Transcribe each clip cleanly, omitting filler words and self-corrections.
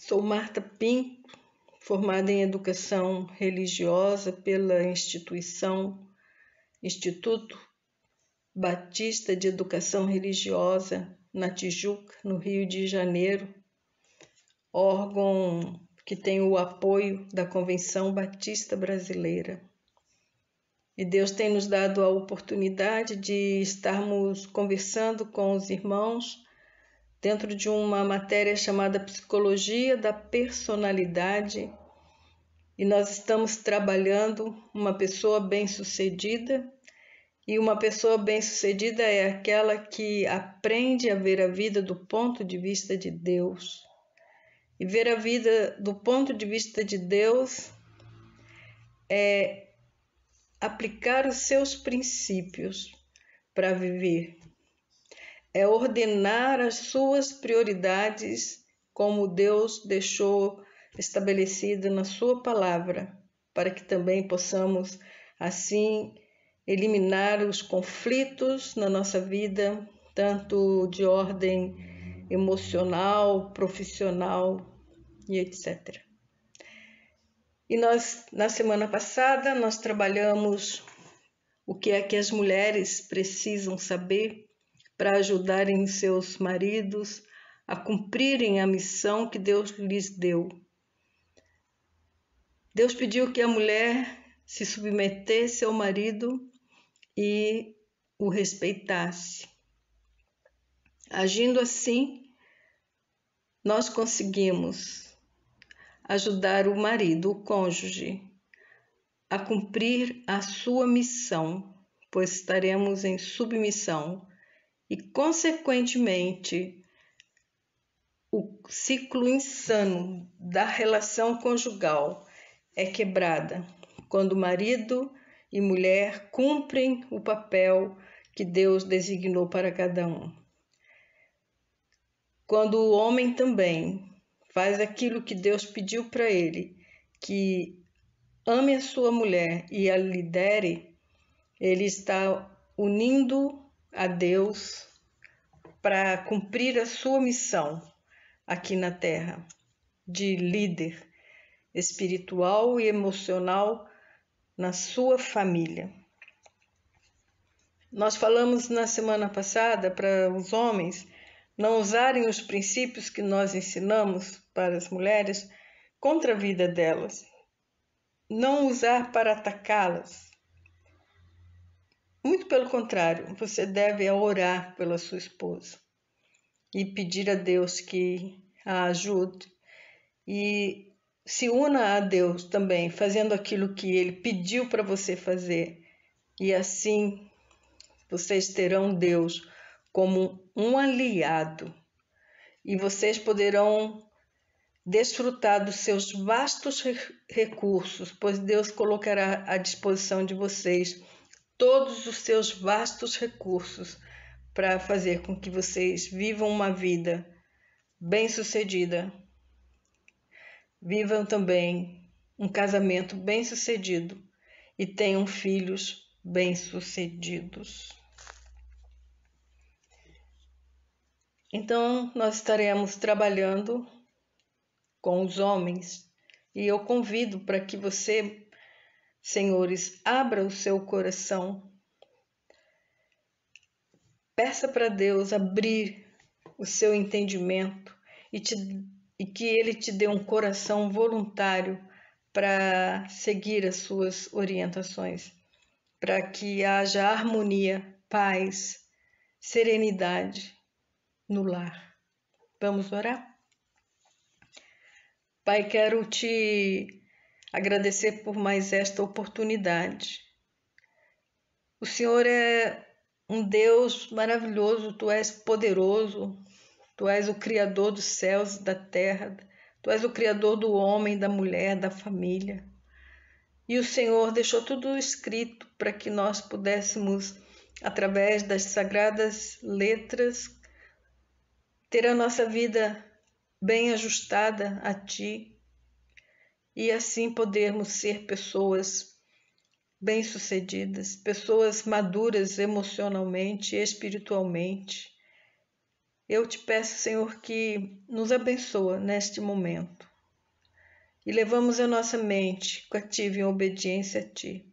Sou Marta Pinto, formada em Educação Religiosa pela Instituto Batista de Educação Religiosa, na Tijuca, no Rio de Janeiro, órgão que tem o apoio da Convenção Batista Brasileira. E Deus tem nos dado a oportunidade de estarmos conversando com os irmãos dentro de uma matéria chamada Psicologia da Personalidade, e nós estamos trabalhando uma pessoa bem-sucedida, e uma pessoa bem-sucedida é aquela que aprende a ver a vida do ponto de vista de Deus. E ver a vida do ponto de vista de Deus é aplicar os seus princípios para viver. É ordenar as suas prioridades como Deus deixou estabelecido na sua palavra, para que também possamos, assim, eliminar os conflitos na nossa vida, tanto de ordem emocional, profissional e etc. E nós, na semana passada, nós trabalhamos o que é que as mulheres precisam saber para ajudarem seus maridos a cumprirem a missão que Deus lhes deu. Deus pediu que a mulher se submetesse ao marido e o respeitasse. Agindo assim, nós conseguimos ajudar o marido, o cônjuge, a cumprir a sua missão, pois estaremos em submissão. E, consequentemente, o ciclo insano da relação conjugal é quebrada quando marido e mulher cumprem o papel que Deus designou para cada um. Quando o homem também faz aquilo que Deus pediu para ele, que ame a sua mulher e a lidere, ele está unindo a Deus para cumprir a sua missão aqui na Terra, de líder espiritual e emocional na sua família. Nós falamos na semana passada para os homens não usarem os princípios que nós ensinamos para as mulheres contra a vida delas, não usar para atacá-las. Muito pelo contrário, você deve orar pela sua esposa e pedir a Deus que a ajude e se una a Deus também, fazendo aquilo que Ele pediu para você fazer. E assim vocês terão Deus como um aliado e vocês poderão desfrutar dos seus vastos recursos, pois Deus colocará à disposição de vocês todos os seus vastos recursos para fazer com que vocês vivam uma vida bem-sucedida, vivam também um casamento bem-sucedido e tenham filhos bem-sucedidos. Então, nós estaremos trabalhando com os homens e eu convido para que você, senhores, abra o seu coração. Peça para Deus abrir o seu entendimento e que Ele te dê um coração voluntário para seguir as suas orientações, para que haja harmonia, paz, serenidade no lar. Vamos orar? Pai, quero te agradecer por mais esta oportunidade. O Senhor é um Deus maravilhoso, Tu és poderoso, Tu és o Criador dos céus e da terra, Tu és o Criador do homem, da mulher, da família. E o Senhor deixou tudo escrito para que nós pudéssemos, através das sagradas letras, ter a nossa vida bem ajustada a Ti e assim podermos ser pessoas bem-sucedidas, pessoas maduras emocionalmente e espiritualmente, eu te peço, Senhor, que nos abençoa neste momento e levamos a nossa mente cativa em obediência a Ti.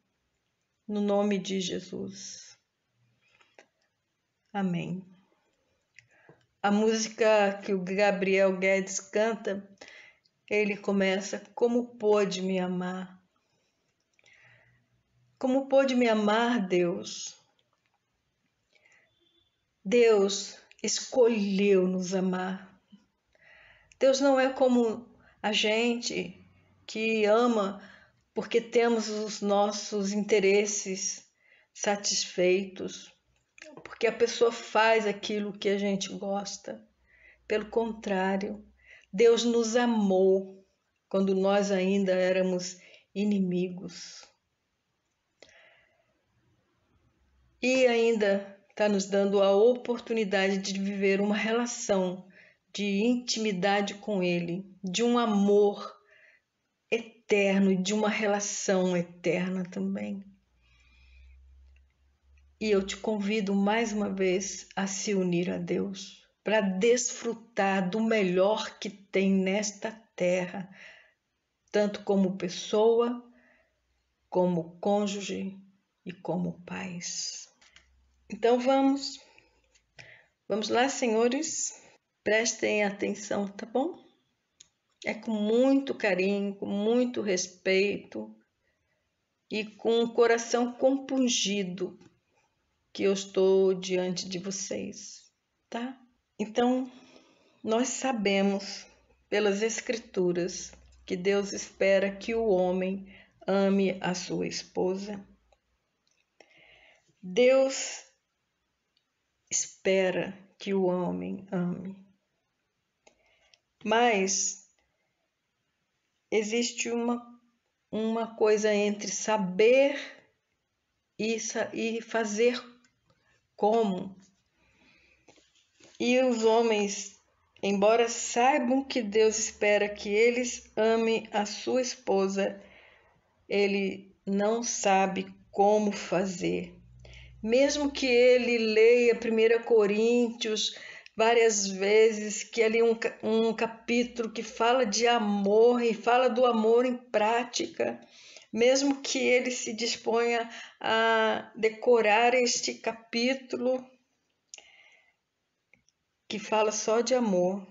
No nome de Jesus. Amém. A música que o Gabriel Guedes canta, ele começa: como pôde me amar? Como pôde me amar, Deus? Deus escolheu nos amar. Deus não é como a gente que ama porque temos os nossos interesses satisfeitos, porque a pessoa faz aquilo que a gente gosta. Pelo contrário, Deus nos amou quando nós ainda éramos inimigos. E ainda está nos dando a oportunidade de viver uma relação de intimidade com Ele, de um amor eterno e de uma relação eterna também. E eu te convido mais uma vez a se unir a Deus, para desfrutar do melhor que tem nesta terra, tanto como pessoa, como cônjuge e como pais. Então vamos lá, senhores, prestem atenção, tá bom? É com muito carinho, com muito respeito e com o coração compungido que eu estou diante de vocês, tá? Então, nós sabemos pelas Escrituras que Deus espera que o homem ame a sua esposa. Deus espera que o homem ame. Mas existe uma coisa entre saber e fazer como. E os homens, embora saibam que Deus espera que eles amem a sua esposa, ele não sabe como fazer. Mesmo que ele leia 1 Coríntios várias vezes, que ali um capítulo que fala de amor e fala do amor em prática, mesmo que ele se disponha a decorar este capítulo que fala só de amor,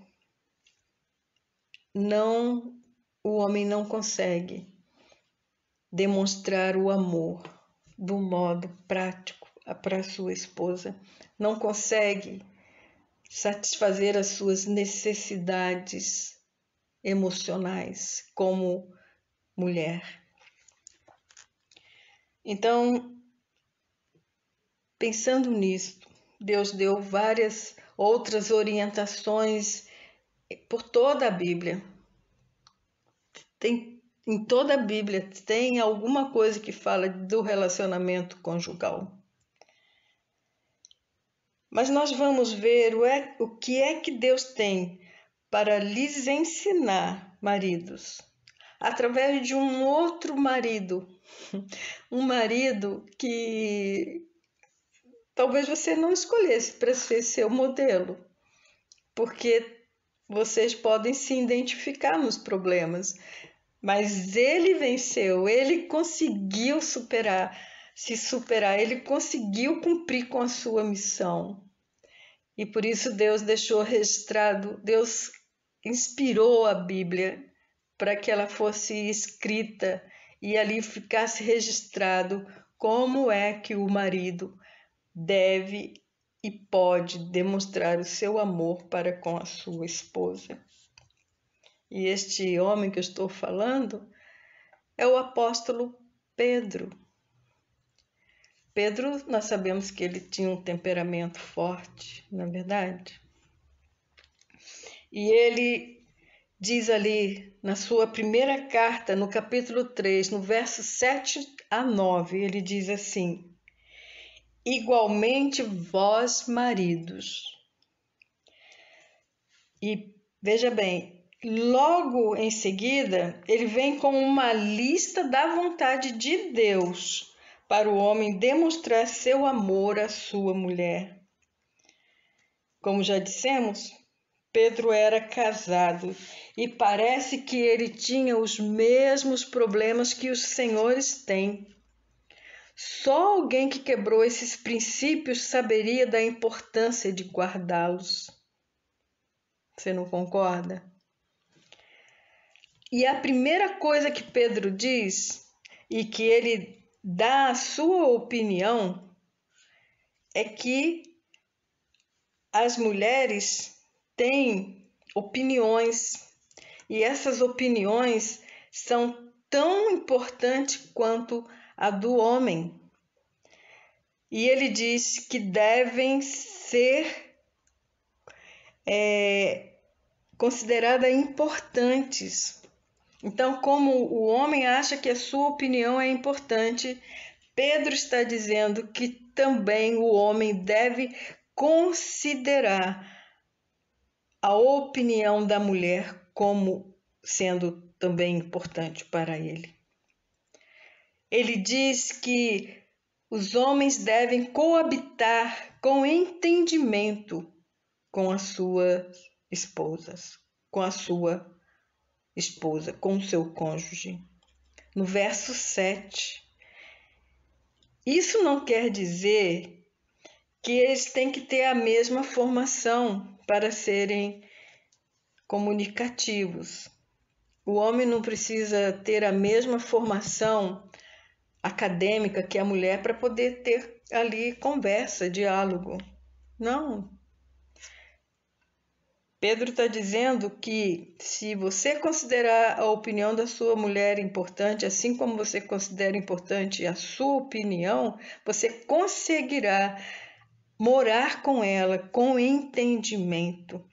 o homem não consegue demonstrar o amor do modo prático para sua esposa, não consegue satisfazer as suas necessidades emocionais como mulher. Então, pensando nisto, Deus deu várias outras orientações por toda a Bíblia. Em toda a Bíblia tem alguma coisa que fala do relacionamento conjugal. Mas nós vamos ver o que é que Deus tem para lhes ensinar, maridos, através de um outro marido, um marido que talvez você não escolhesse para ser seu modelo, porque vocês podem se identificar nos problemas, mas ele venceu, ele conseguiu se superar, ele conseguiu cumprir com a sua missão. E por isso Deus deixou registrado, Deus inspirou a Bíblia para que ela fosse escrita e ali ficasse registrado como é que o marido deve e pode demonstrar o seu amor para com a sua esposa. E este homem que eu estou falando é o apóstolo Pedro. Pedro, nós sabemos que ele tinha um temperamento forte, não é verdade? E ele diz ali na sua primeira carta, no capítulo 3, no verso 7 a 9, ele diz assim: igualmente vós, maridos. E veja bem, logo em seguida, ele vem com uma lista da vontade de Deus para o homem demonstrar seu amor à sua mulher. Como já dissemos, Pedro era casado e parece que ele tinha os mesmos problemas que os senhores têm. Só alguém que quebrou esses princípios saberia da importância de guardá-los. Você não concorda? E a primeira coisa que Pedro diz, e que ele dá a sua opinião, é que as mulheres têm opiniões, e essas opiniões são tão importantes quanto a do homem. E ele diz que devem ser consideradas importantes. Então, como o homem acha que a sua opinião é importante, Pedro está dizendo que também o homem deve considerar a opinião da mulher como sendo também importante para ele. Ele diz que os homens devem coabitar com entendimento com as suas esposas, com a sua esposa, com o seu cônjuge. No verso 7. Isso não quer dizer que eles têm que ter a mesma formação para serem comunicativos. O homem não precisa ter a mesma formação acadêmica que a mulher para poder ter ali conversa, diálogo. Não. Pedro está dizendo que se você considerar a opinião da sua mulher importante, assim como você considera importante a sua opinião, você conseguirá morar com ela com entendimento.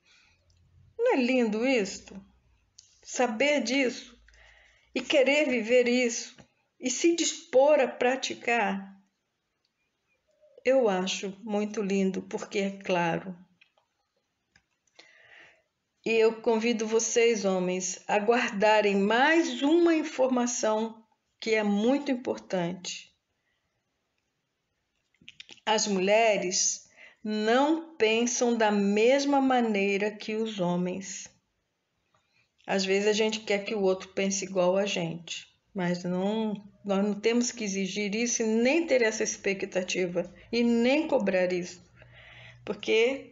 Não é lindo isto? Saber disso e querer viver isso e se dispor a praticar. Eu acho muito lindo, porque é claro. E eu convido vocês, homens, a guardarem mais uma informação que é muito importante. As mulheres não pensam da mesma maneira que os homens. Às vezes a gente quer que o outro pense igual a gente, mas nós não temos que exigir isso e nem ter essa expectativa e nem cobrar isso. Porque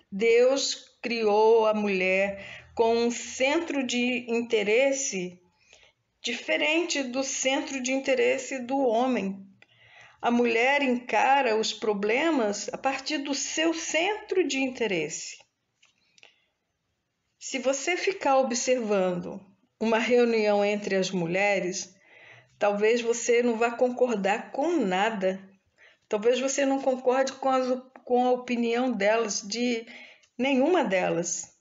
Deus criou a mulher com um centro de interesse diferente do centro de interesse do homem. A mulher encara os problemas a partir do seu centro de interesse. Se você ficar observando uma reunião entre as mulheres, talvez você não vá concordar com nada. Talvez você não concorde com a opinião delas, de nenhuma delas.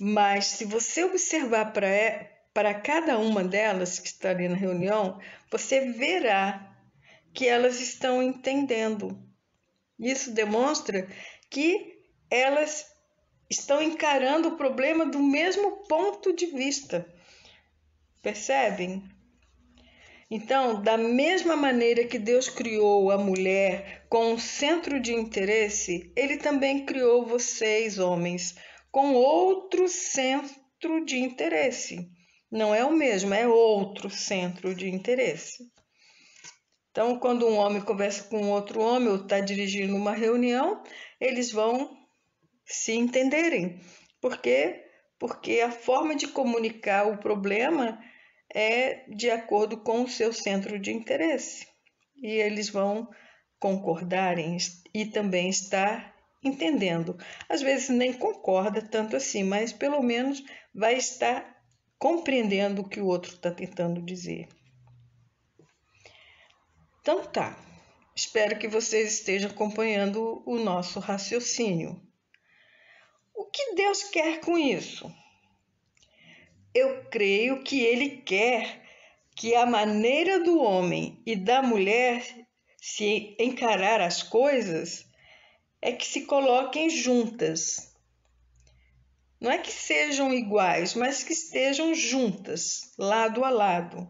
Mas se você observar para cada uma delas que está ali na reunião, você verá que elas estão entendendo. Isso demonstra que elas estão encarando o problema do mesmo ponto de vista. Percebem? Então, da mesma maneira que Deus criou a mulher com um centro de interesse, Ele também criou vocês, homens, com outro centro de interesse. Não é o mesmo, é outro centro de interesse. Então, quando um homem conversa com outro homem ou está dirigindo uma reunião, eles vão se entenderem. Por quê? Porque a forma de comunicar o problema é de acordo com o seu centro de interesse. E eles vão concordarem e também estar entendendo. Às vezes nem concorda tanto assim, mas pelo menos vai estar compreendendo o que o outro está tentando dizer. Então tá, espero que vocês estejam acompanhando o nosso raciocínio. O que Deus quer com isso? Eu creio que Ele quer que a maneira do homem e da mulher se encarar as coisas é que se coloquem juntas. Não é que sejam iguais, mas que estejam juntas, lado a lado.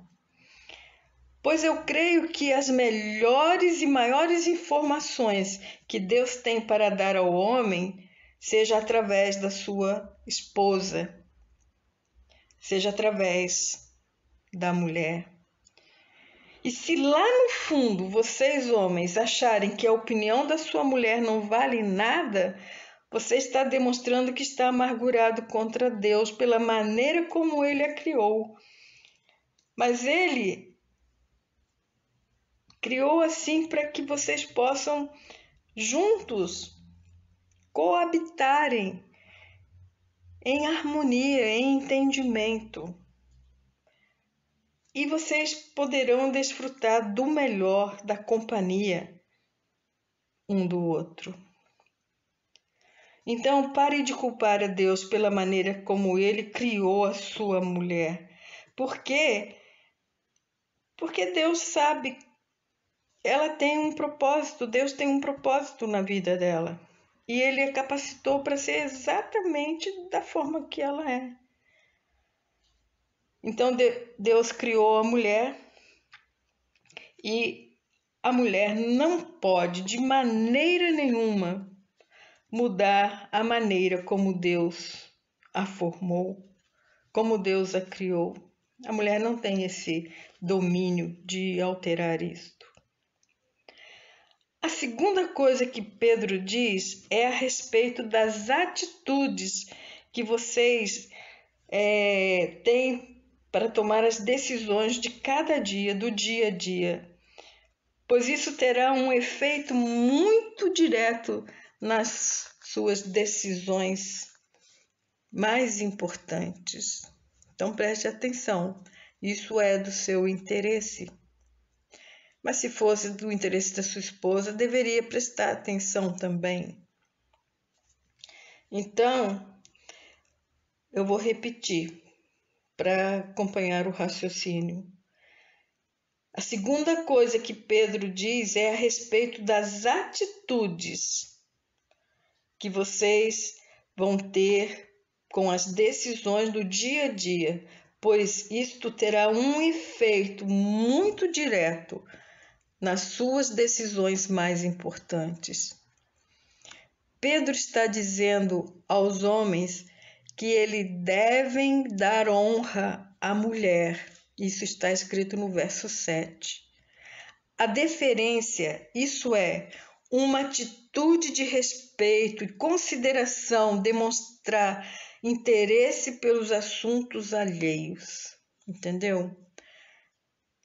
Pois eu creio que as melhores e maiores informações que Deus tem para dar ao homem seja através da sua esposa, seja através da mulher. E se lá no fundo vocês, homens, acharem que a opinião da sua mulher não vale nada, você está demonstrando que está amargurado contra Deus pela maneira como Ele a criou. Mas Ele criou assim para que vocês possam juntos coabitarem em harmonia, em entendimento. E vocês poderão desfrutar do melhor da companhia um do outro. Então, pare de culpar a Deus pela maneira como Ele criou a sua mulher. Por quê? Porque Deus sabe, ela tem um propósito, Deus tem um propósito na vida dela. E Ele a capacitou para ser exatamente da forma que ela é. Então, Deus criou a mulher e a mulher não pode, de maneira nenhuma, mudar a maneira como Deus a formou, como Deus a criou. A mulher não tem esse domínio de alterar isto. A segunda coisa que Pedro diz é a respeito das atitudes que vocês têm para tomar as decisões de cada dia, do dia a dia, pois isso terá um efeito muito direto nas suas decisões mais importantes. Então preste atenção, isso é do seu interesse. Mas se fosse do interesse da sua esposa, deveria prestar atenção também. Então, eu vou repetir para acompanhar o raciocínio. A segunda coisa que Pedro diz é a respeito das atitudes que vocês vão ter com as decisões do dia a dia, pois isto terá um efeito muito direto nas suas decisões mais importantes. Pedro está dizendo aos homens que eles devem dar honra à mulher. Isso está escrito no verso 7. A deferência, isso é, uma atitude de respeito e consideração, demonstrar interesse pelos assuntos alheios. Entendeu?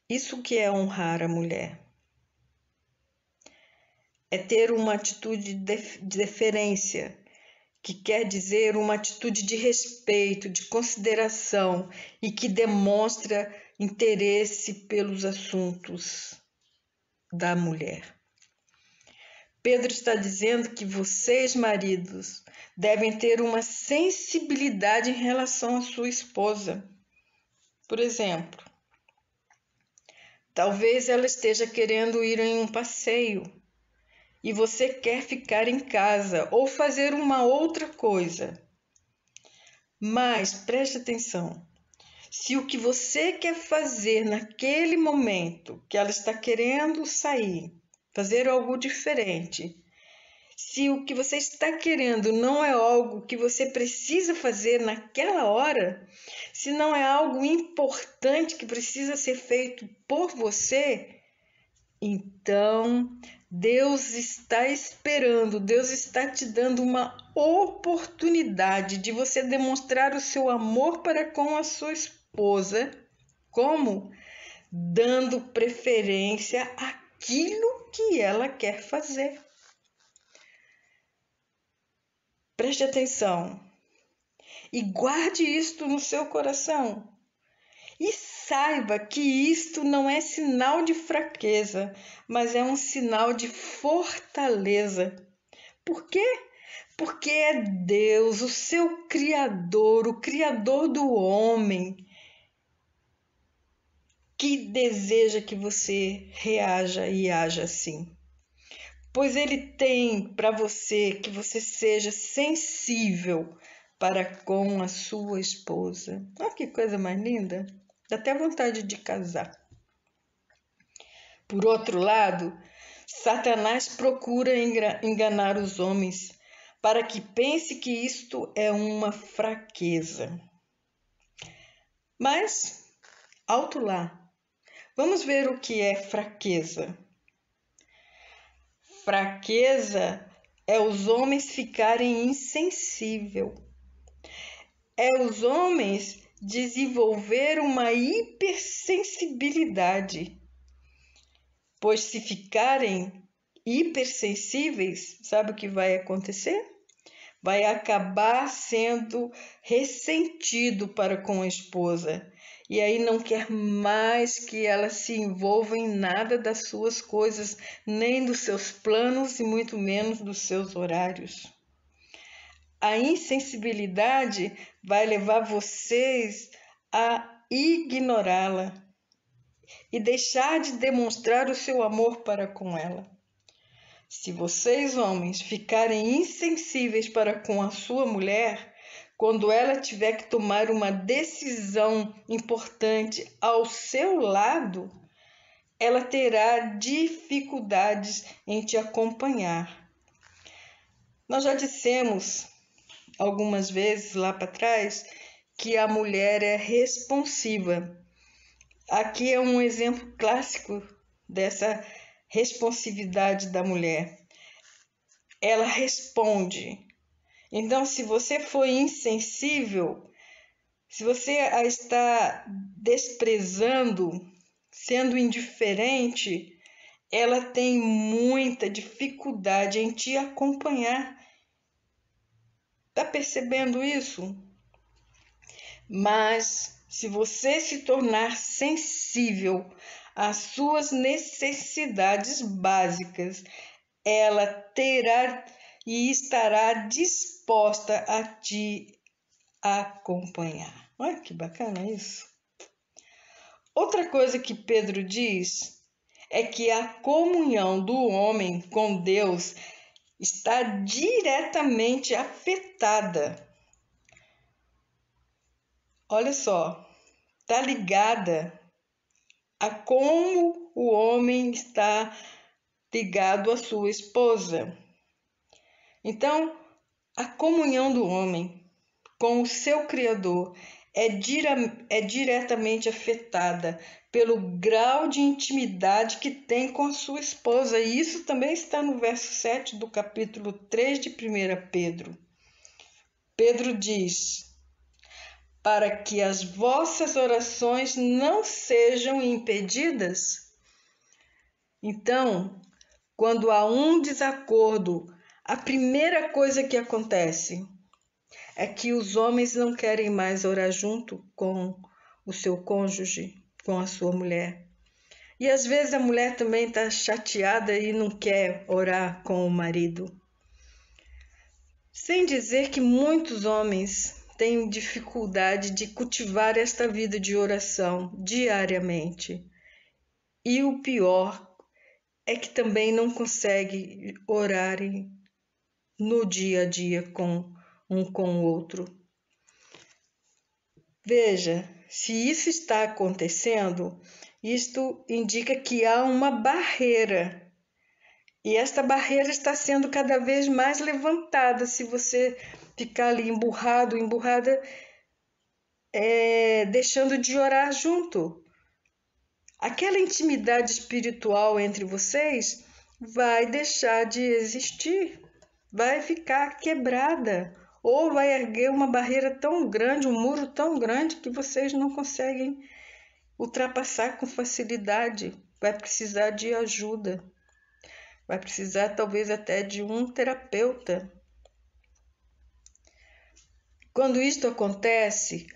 Isso que é honrar a mulher. É ter uma atitude de deferência, que quer dizer uma atitude de respeito, de consideração e que demonstra interesse pelos assuntos da mulher. Pedro está dizendo que vocês, maridos, devem ter uma sensibilidade em relação à sua esposa. Por exemplo, talvez ela esteja querendo ir em um passeio e você quer ficar em casa ou fazer uma outra coisa. Mas preste atenção, se o que você quer fazer naquele momento que ela está querendo sair, fazer algo diferente, se o que você está querendo não é algo que você precisa fazer naquela hora, se não é algo importante que precisa ser feito por você, então Deus está esperando, Deus está te dando uma oportunidade de você demonstrar o seu amor para com a sua esposa. Como? Dando preferência àquilo que ela quer fazer. Preste atenção e guarde isto no seu coração. E saiba que isto não é sinal de fraqueza, mas é um sinal de fortaleza. Por quê? Porque é Deus, o seu Criador, o Criador do homem, que deseja que você reaja e haja assim. Pois Ele tem para você que você seja sensível para com a sua esposa. Olha que coisa mais linda! Dá até vontade de casar. Por outro lado, Satanás procura enganar os homens para que pense que isto é uma fraqueza. Mas, alto lá, vamos ver o que é fraqueza. Fraqueza é os homens ficarem insensíveis. É os homens desenvolver uma hipersensibilidade. Pois se ficarem hipersensíveis, sabe o que vai acontecer? Vai acabar sendo ressentido para com a esposa. E aí não quer mais que ela se envolva em nada das suas coisas, nem dos seus planos e muito menos dos seus horários. A insensibilidade vai levar vocês a ignorá-la e deixar de demonstrar o seu amor para com ela. Se vocês, homens, ficarem insensíveis para com a sua mulher, quando ela tiver que tomar uma decisão importante ao seu lado, ela terá dificuldades em te acompanhar. Nós já dissemos algumas vezes lá para trás que a mulher é responsiva. Aqui é um exemplo clássico dessa responsividade da mulher. Ela responde. Então, se você for insensível, se você a está desprezando, sendo indiferente, ela tem muita dificuldade em te acompanhar. Está percebendo isso? Mas se você se tornar sensível às suas necessidades básicas, ela terá e estará disposta a te acompanhar. Olha que bacana isso. Outra coisa que Pedro diz é que a comunhão do homem com Deus está diretamente afetada. Olha só, está ligada a como o homem está ligado à sua esposa. Então, a comunhão do homem com o seu Criador é diretamente afetada pelo grau de intimidade que tem com a sua esposa. E isso também está no verso 7 do capítulo 3 de 1 Pedro. Pedro diz: para que as vossas orações não sejam impedidas. Então, quando há um desacordo, a primeira coisa que acontece é que os homens não querem mais orar junto com o seu cônjuge, com a sua mulher. E às vezes a mulher também está chateada e não quer orar com o marido. Sem dizer que muitos homens têm dificuldade de cultivar esta vida de oração diariamente. E o pior é que também não conseguem orar no dia a dia um com o outro. Veja, se isso está acontecendo, isto indica que há uma barreira. E esta barreira está sendo cada vez mais levantada. Se você ficar ali emburrada, deixando de orar junto. Aquela intimidade espiritual entre vocês vai deixar de existir, vai ficar quebrada, ou vai erguer uma barreira tão grande, um muro tão grande que vocês não conseguem ultrapassar com facilidade. Vai precisar de ajuda, vai precisar talvez até de um terapeuta. Quando isto acontece,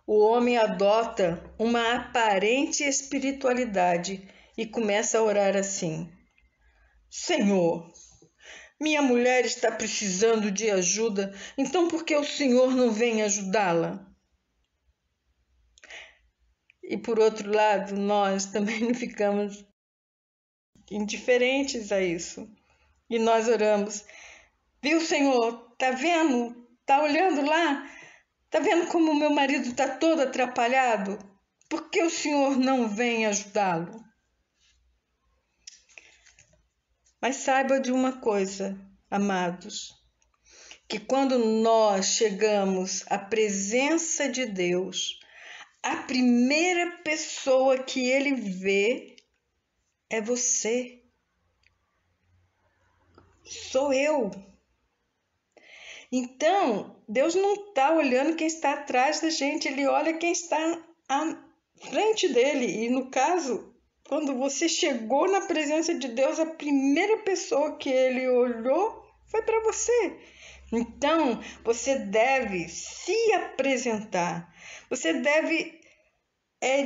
o homem adota uma aparente espiritualidade e começa a orar assim: Senhor, minha mulher está precisando de ajuda, então por que o Senhor não vem ajudá-la? E por outro lado, nós também não ficamos indiferentes a isso. E nós oramos: viu, Senhor, tá vendo? Tá olhando lá? Tá vendo como o meu marido está todo atrapalhado? Por que o Senhor não vem ajudá-lo? Mas saiba de uma coisa, amados, que quando nós chegamos à presença de Deus, a primeira pessoa que Ele vê é você. Sou eu. Então, Deus não está olhando quem está atrás da gente, Ele olha quem está à frente dele. E no caso, quando você chegou na presença de Deus, a primeira pessoa que Ele olhou foi para você. Então, você deve se apresentar. Você deve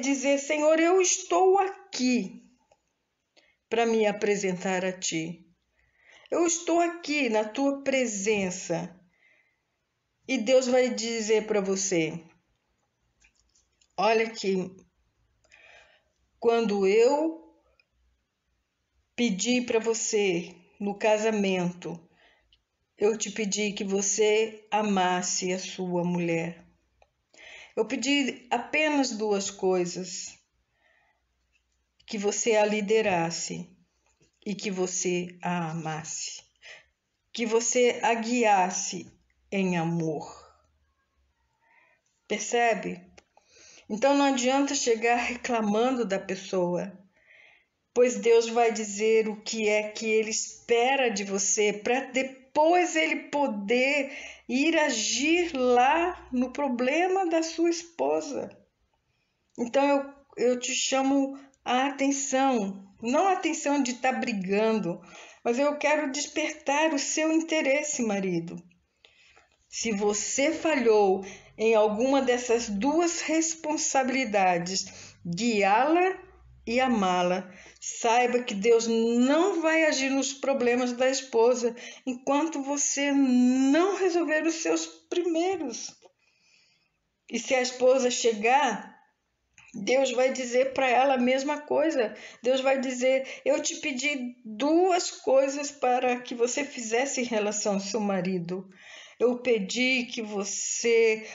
dizer, Senhor, eu estou aqui para me apresentar a Ti. Eu estou aqui na Tua presença. E Deus vai dizer para você, olha aqui, quando eu pedi para você no casamento, eu te pedi que você amasse a sua mulher. Eu pedi apenas duas coisas, que você a liderasse e que você a amasse, que você a guiasse em amor. Percebe? Então não adianta chegar reclamando da pessoa, pois Deus vai dizer o que é que Ele espera de você, para depois Ele poder ir agir lá no problema da sua esposa. Então eu te chamo a atenção, não a atenção de estar brigando, mas eu quero despertar o seu interesse, marido. Se você falhou em alguma dessas duas responsabilidades, guiá-la e amá-la, saiba que Deus não vai agir nos problemas da esposa enquanto você não resolver os seus primeiros. E se a esposa chegar, Deus vai dizer para ela a mesma coisa. Deus vai dizer, eu te pedi duas coisas para que você fizesse em relação ao seu marido. Eu pedi que você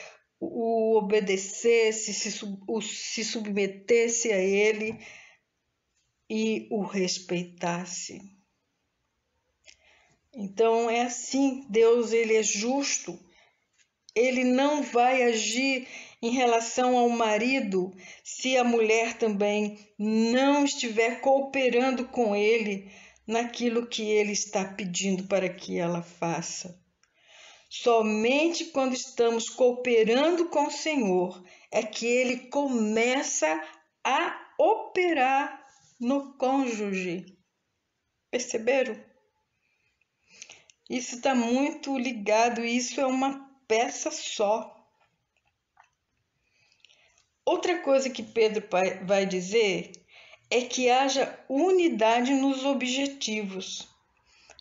o obedecesse, se submetesse a ele e o respeitasse. Então é assim, Deus ele é justo. Ele não vai agir em relação ao marido se a mulher também não estiver cooperando com ele naquilo que ele está pedindo para que ela faça. Somente quando estamos cooperando com o Senhor é que Ele começa a operar no cônjuge. Perceberam? Isso está muito ligado, isso é uma peça só. Outra coisa que Pedro vai dizer é que haja unidade nos objetivos.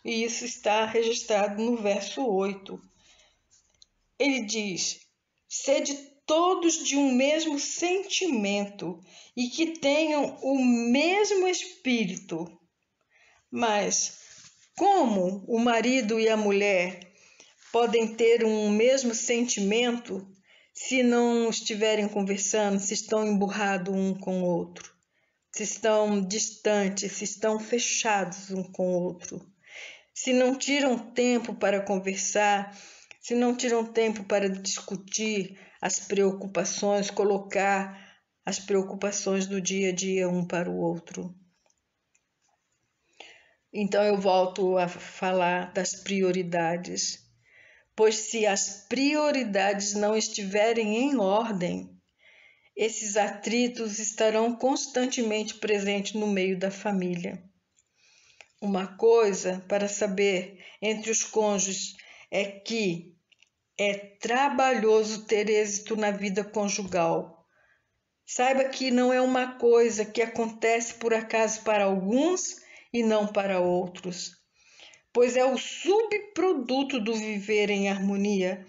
E isso está registrado no verso 8. Ele diz, sede todos de um mesmo sentimento e que tenham o mesmo espírito. Mas como o marido e a mulher podem ter um mesmo sentimento se não estiverem conversando, se estão emburrados um com o outro, se estão distantes, se estão fechados um com o outro, se não tiram tempo para conversar, se não tiram tempo para discutir as preocupações, colocar as preocupações do dia a dia um para o outro. Então eu volto a falar das prioridades, pois se as prioridades não estiverem em ordem, esses atritos estarão constantemente presentes no meio da família. Uma coisa para saber entre os cônjuges é que é trabalhoso ter êxito na vida conjugal. Saiba que não é uma coisa que acontece por acaso para alguns e não para outros, pois é o subproduto do viver em harmonia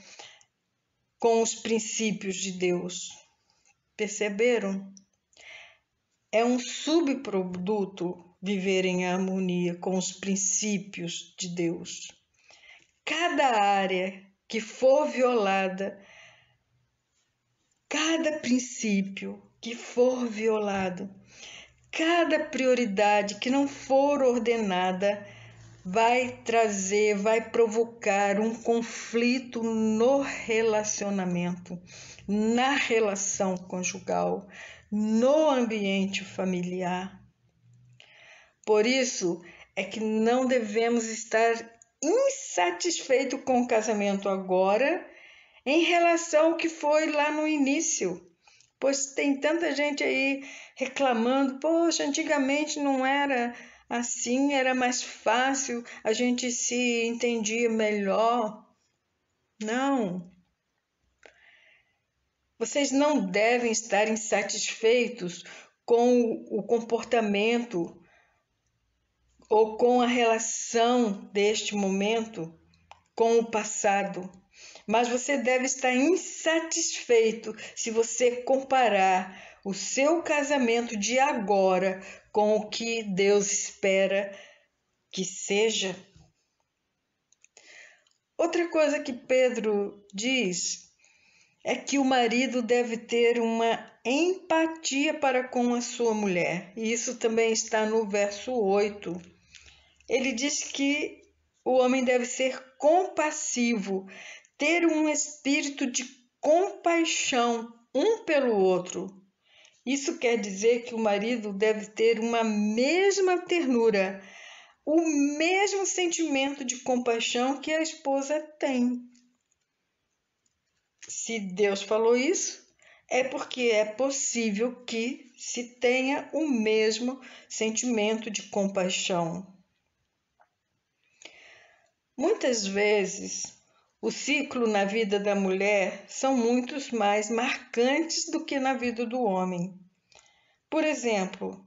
com os princípios de Deus. Perceberam? É um subproduto viver em harmonia com os princípios de Deus. Cada área que for violada, cada princípio que for violado, cada prioridade que não for ordenada, vai trazer, vai provocar um conflito no relacionamento, na relação conjugal, no ambiente familiar. Por isso é que não devemos estar insatisfeitos com o casamento agora em relação ao que foi lá no início. Pois tem tanta gente aí reclamando, poxa, antigamente não era assim, era mais fácil, a gente se entendia melhor. Não. Vocês não devem estar insatisfeitos com o comportamento ou com a relação deste momento com o passado. Mas você deve estar insatisfeito se você comparar o seu casamento de agora com o que Deus espera que seja. Outra coisa que Pedro diz é que o marido deve ter uma empatia para com a sua mulher. E isso também está no verso 8. Ele diz que o homem deve ser compassivo, ter um espírito de compaixão um pelo outro. Isso quer dizer que o marido deve ter uma mesma ternura, o mesmo sentimento de compaixão que a esposa tem. Se Deus falou isso, é porque é possível que se tenha o mesmo sentimento de compaixão. Muitas vezes, o ciclo na vida da mulher são muito mais marcantes do que na vida do homem. Por exemplo,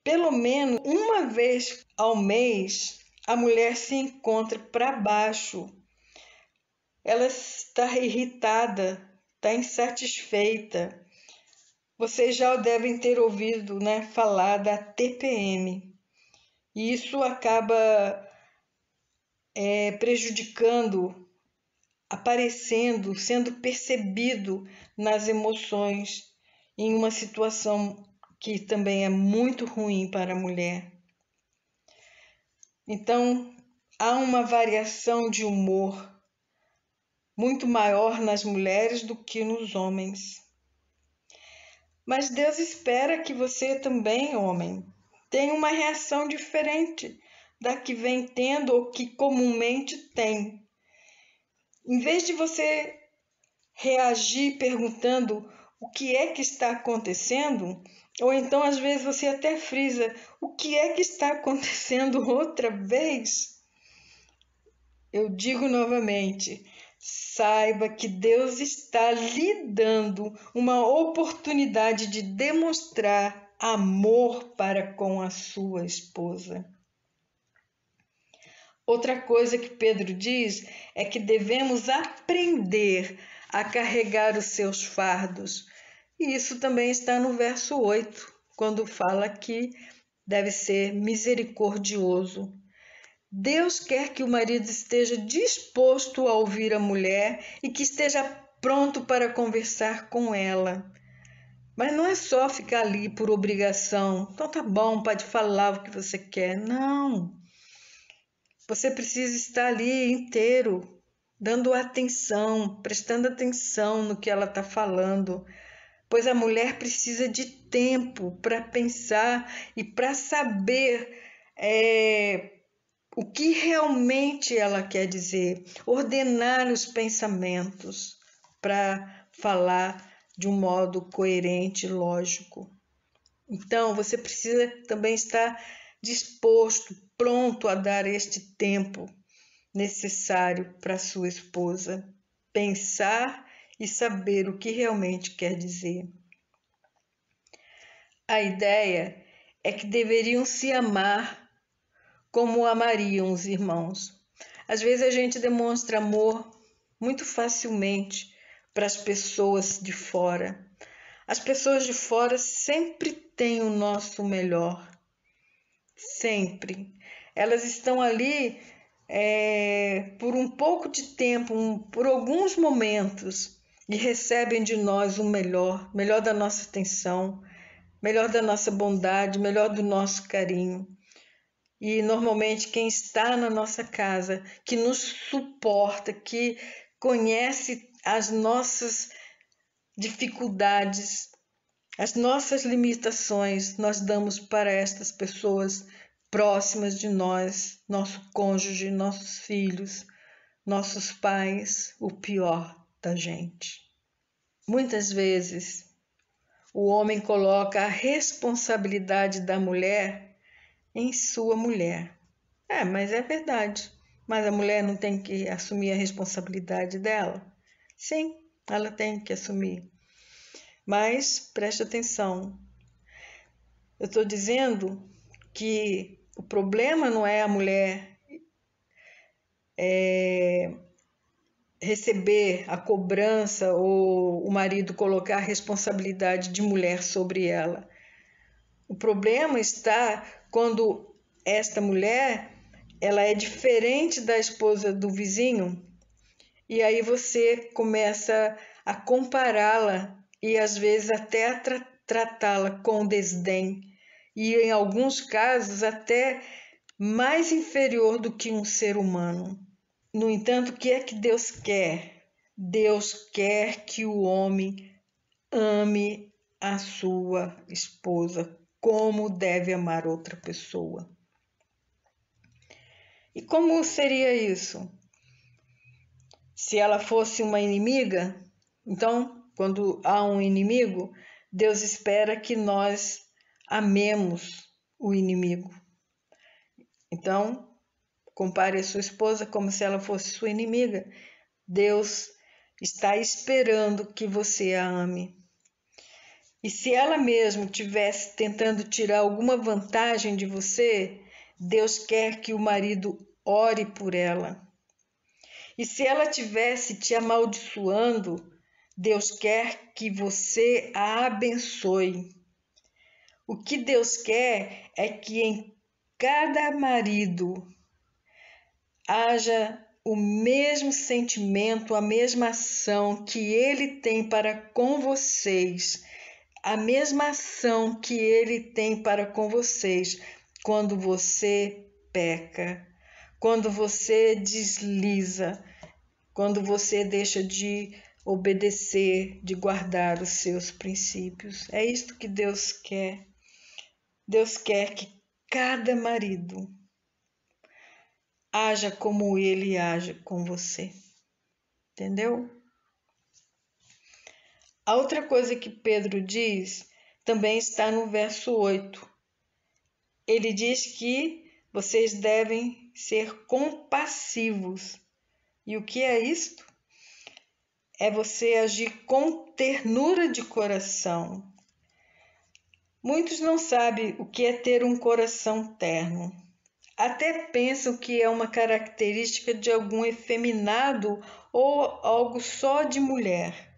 pelo menos uma vez ao mês, a mulher se encontra para baixo. Ela está irritada, está insatisfeita. Vocês já devem ter ouvido, falar da TPM. E isso acaba prejudicando, aparecendo, sendo percebido nas emoções, em uma situação que também é muito ruim para a mulher. Então, há uma variação de humor muito maior nas mulheres do que nos homens. Mas Deus espera que você também, homem, tenha uma reação diferente da que vem tendo ou que comumente tem. Em vez de você reagir perguntando o que é que está acontecendo, ou então às vezes você até frisa, o que é que está acontecendo outra vez? Eu digo novamente, saiba que Deus está lhe dando uma oportunidade de demonstrar amor para com a sua esposa. Outra coisa que Pedro diz é que devemos aprender a carregar os seus fardos. E isso também está no verso 8, quando fala que deve ser misericordioso. Deus quer que o marido esteja disposto a ouvir a mulher e que esteja pronto para conversar com ela. Mas não é só ficar ali por obrigação. Então tá bom, pode falar o que você quer. Não. Você precisa estar ali inteiro, dando atenção, prestando atenção no que ela está falando, pois a mulher precisa de tempo para pensar e para saber o que realmente ela quer dizer, ordenar os pensamentos para falar de um modo coerente e lógico. Então, você precisa também estar disposto, pronto a dar este tempo necessário para sua esposa pensar e saber o que realmente quer dizer. A ideia é que deveriam se amar como amariam os irmãos. Às vezes a gente demonstra amor muito facilmente para as pessoas de fora. As pessoas de fora sempre têm o nosso melhor. Sempre. Elas estão ali por um pouco de tempo, por alguns momentos, e recebem de nós o melhor da nossa atenção, melhor da nossa bondade, melhor do nosso carinho. E normalmente quem está na nossa casa, que nos suporta, que conhece as nossas dificuldades, as nossas limitações, nós damos para estas pessoas próximas de nós, nosso cônjuge, nossos filhos, nossos pais, o pior da gente. Muitas vezes o homem coloca a responsabilidade da mulher em sua mulher. Mas é verdade. Mas a mulher não tem que assumir a responsabilidade dela? Sim, ela tem que assumir. Mas preste atenção. Eu estou dizendo que o problema não é a mulher receber a cobrança ou o marido colocar a responsabilidade de mulher sobre ela. O problema está quando esta mulher ela é diferente da esposa do vizinho e aí você começa a compará-la e às vezes até a tratá-la com desdém e em alguns casos até mais inferior do que um ser humano. No entanto, o que é que Deus quer? Deus quer que o homem ame a sua esposa como deve amar outra pessoa. E como seria isso? Se ela fosse uma inimiga, então, quando há um inimigo, Deus espera que nós amemos o inimigo. Então, compare a sua esposa como se ela fosse sua inimiga. Deus está esperando que você a ame. E se ela mesma estivesse tentando tirar alguma vantagem de você, Deus quer que o marido ore por ela. E se ela estivesse te amaldiçoando, Deus quer que você a abençoe. O que Deus quer é que em cada marido haja o mesmo sentimento, a mesma ação que ele tem para com vocês, a mesma ação que ele tem para com vocês quando você peca, quando você desliza, quando você deixa de obedecer, de guardar os seus princípios. É isto que Deus quer. Deus quer que cada marido haja como ele age com você. Entendeu? A outra coisa que Pedro diz também está no verso 8. Ele diz que vocês devem ser compassivos. E o que é isto? É você agir com ternura de coração. Muitos não sabem o que é ter um coração terno. Até pensam que é uma característica de algum efeminado ou algo só de mulher.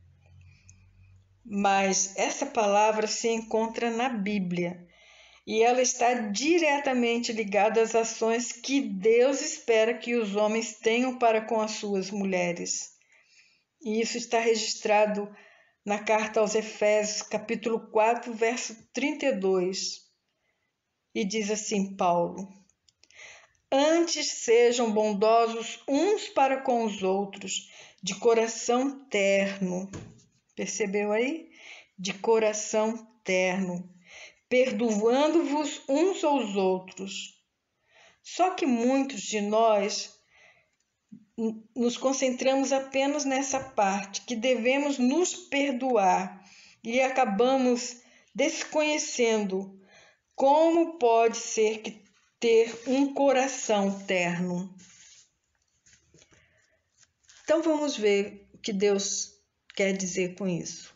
Mas essa palavra se encontra na Bíblia e ela está diretamente ligada às ações que Deus espera que os homens tenham para com as suas mulheres. E isso está registrado na carta aos Efésios, capítulo 4, verso 32. E diz assim Paulo: Antes sejam bondosos uns para com os outros, de coração terno. Percebeu aí? De coração terno, perdoando-vos uns aos outros. Só que muitos de nós nos concentramos apenas nessa parte, que devemos nos perdoar, e acabamos desconhecendo como pode ser que ter um coração terno. Então vamos ver o que Deus quer dizer com isso.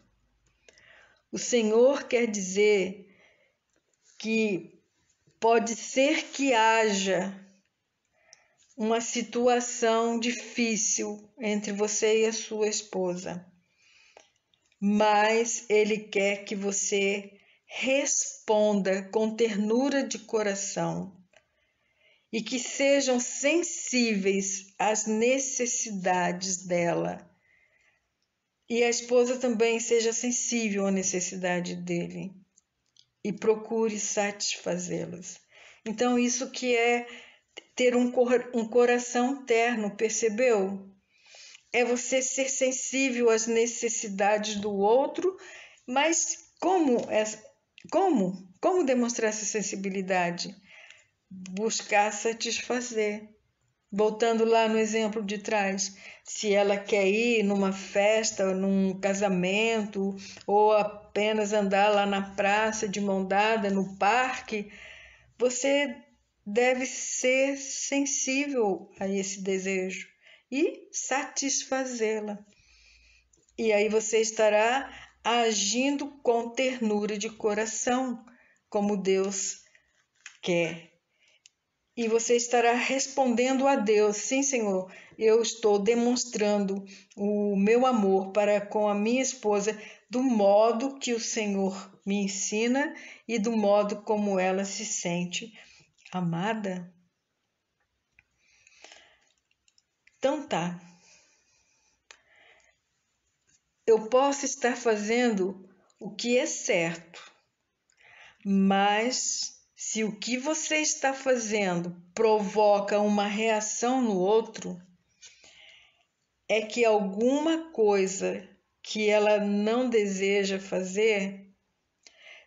O Senhor quer dizer que pode ser que haja uma situação difícil entre você e a sua esposa, mas Ele quer que você responda com ternura de coração e que sejam sensíveis às necessidades dela. E a esposa também seja sensível à necessidade dele e procure satisfazê-las. Então, isso que é ter um coração terno, percebeu? É você ser sensível às necessidades do outro, mas como demonstrar essa sensibilidade? Buscar satisfazer. Voltando lá no exemplo de trás, se ela quer ir numa festa, num casamento, ou apenas andar lá na praça de mão dada, no parque, você deve ser sensível a esse desejo e satisfazê-la. E aí você estará agindo com ternura de coração, como Deus quer. E você estará respondendo a Deus: sim, Senhor, eu estou demonstrando o meu amor para com a minha esposa do modo que o Senhor me ensina e do modo como ela se sente amada. Então tá. Eu posso estar fazendo o que é certo, mas se o que você está fazendo provoca uma reação no outro, é que alguma coisa que ela não deseja fazer,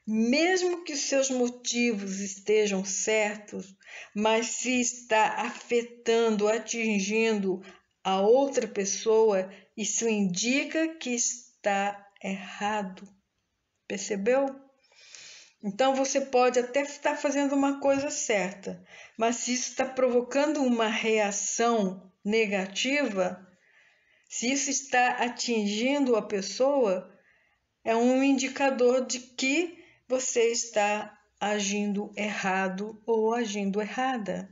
mesmo que os seus motivos estejam certos, mas se está afetando, atingindo a outra pessoa, isso indica que está errado. Percebeu? Então você pode até estar fazendo uma coisa certa, mas se isso está provocando uma reação negativa, se isso está atingindo a pessoa, é um indicador de que você está agindo errado ou agindo errada.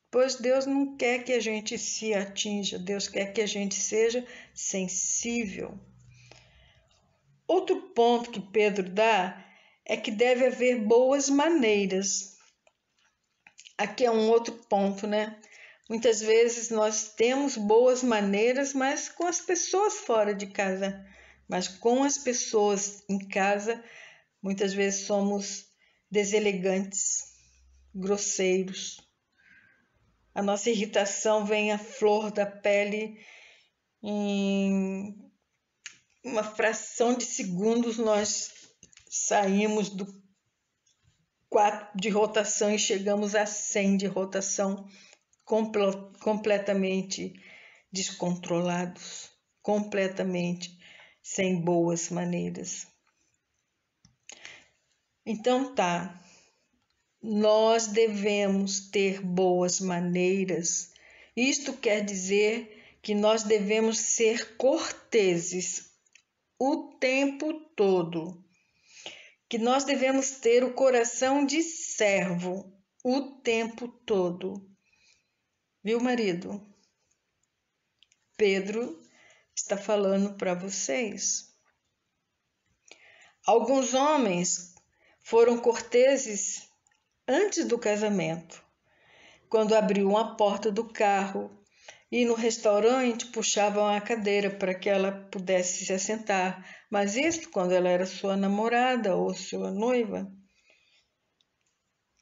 Pois Deus não quer que a gente se atinja, Deus quer que a gente seja sensível. Outro ponto que Pedro dá é que deve haver boas maneiras. Aqui é um outro ponto, né? Muitas vezes nós temos boas maneiras, mas com as pessoas fora de casa. Mas com as pessoas em casa, muitas vezes somos deselegantes, grosseiros. A nossa irritação vem à flor da pele em uma fração de segundos. Nós saímos do 4 de rotação e chegamos a 100 de rotação, completamente descontrolados, completamente sem boas maneiras. Então tá, nós devemos ter boas maneiras. Isto quer dizer que nós devemos ser corteses o tempo todo, que nós devemos ter o coração de servo o tempo todo. Viu, marido? Pedro está falando para vocês. Alguns homens foram corteses antes do casamento, quando abriam a porta do carro e no restaurante puxavam a cadeira para que ela pudesse se assentar. Mas isso quando ela era sua namorada ou sua noiva.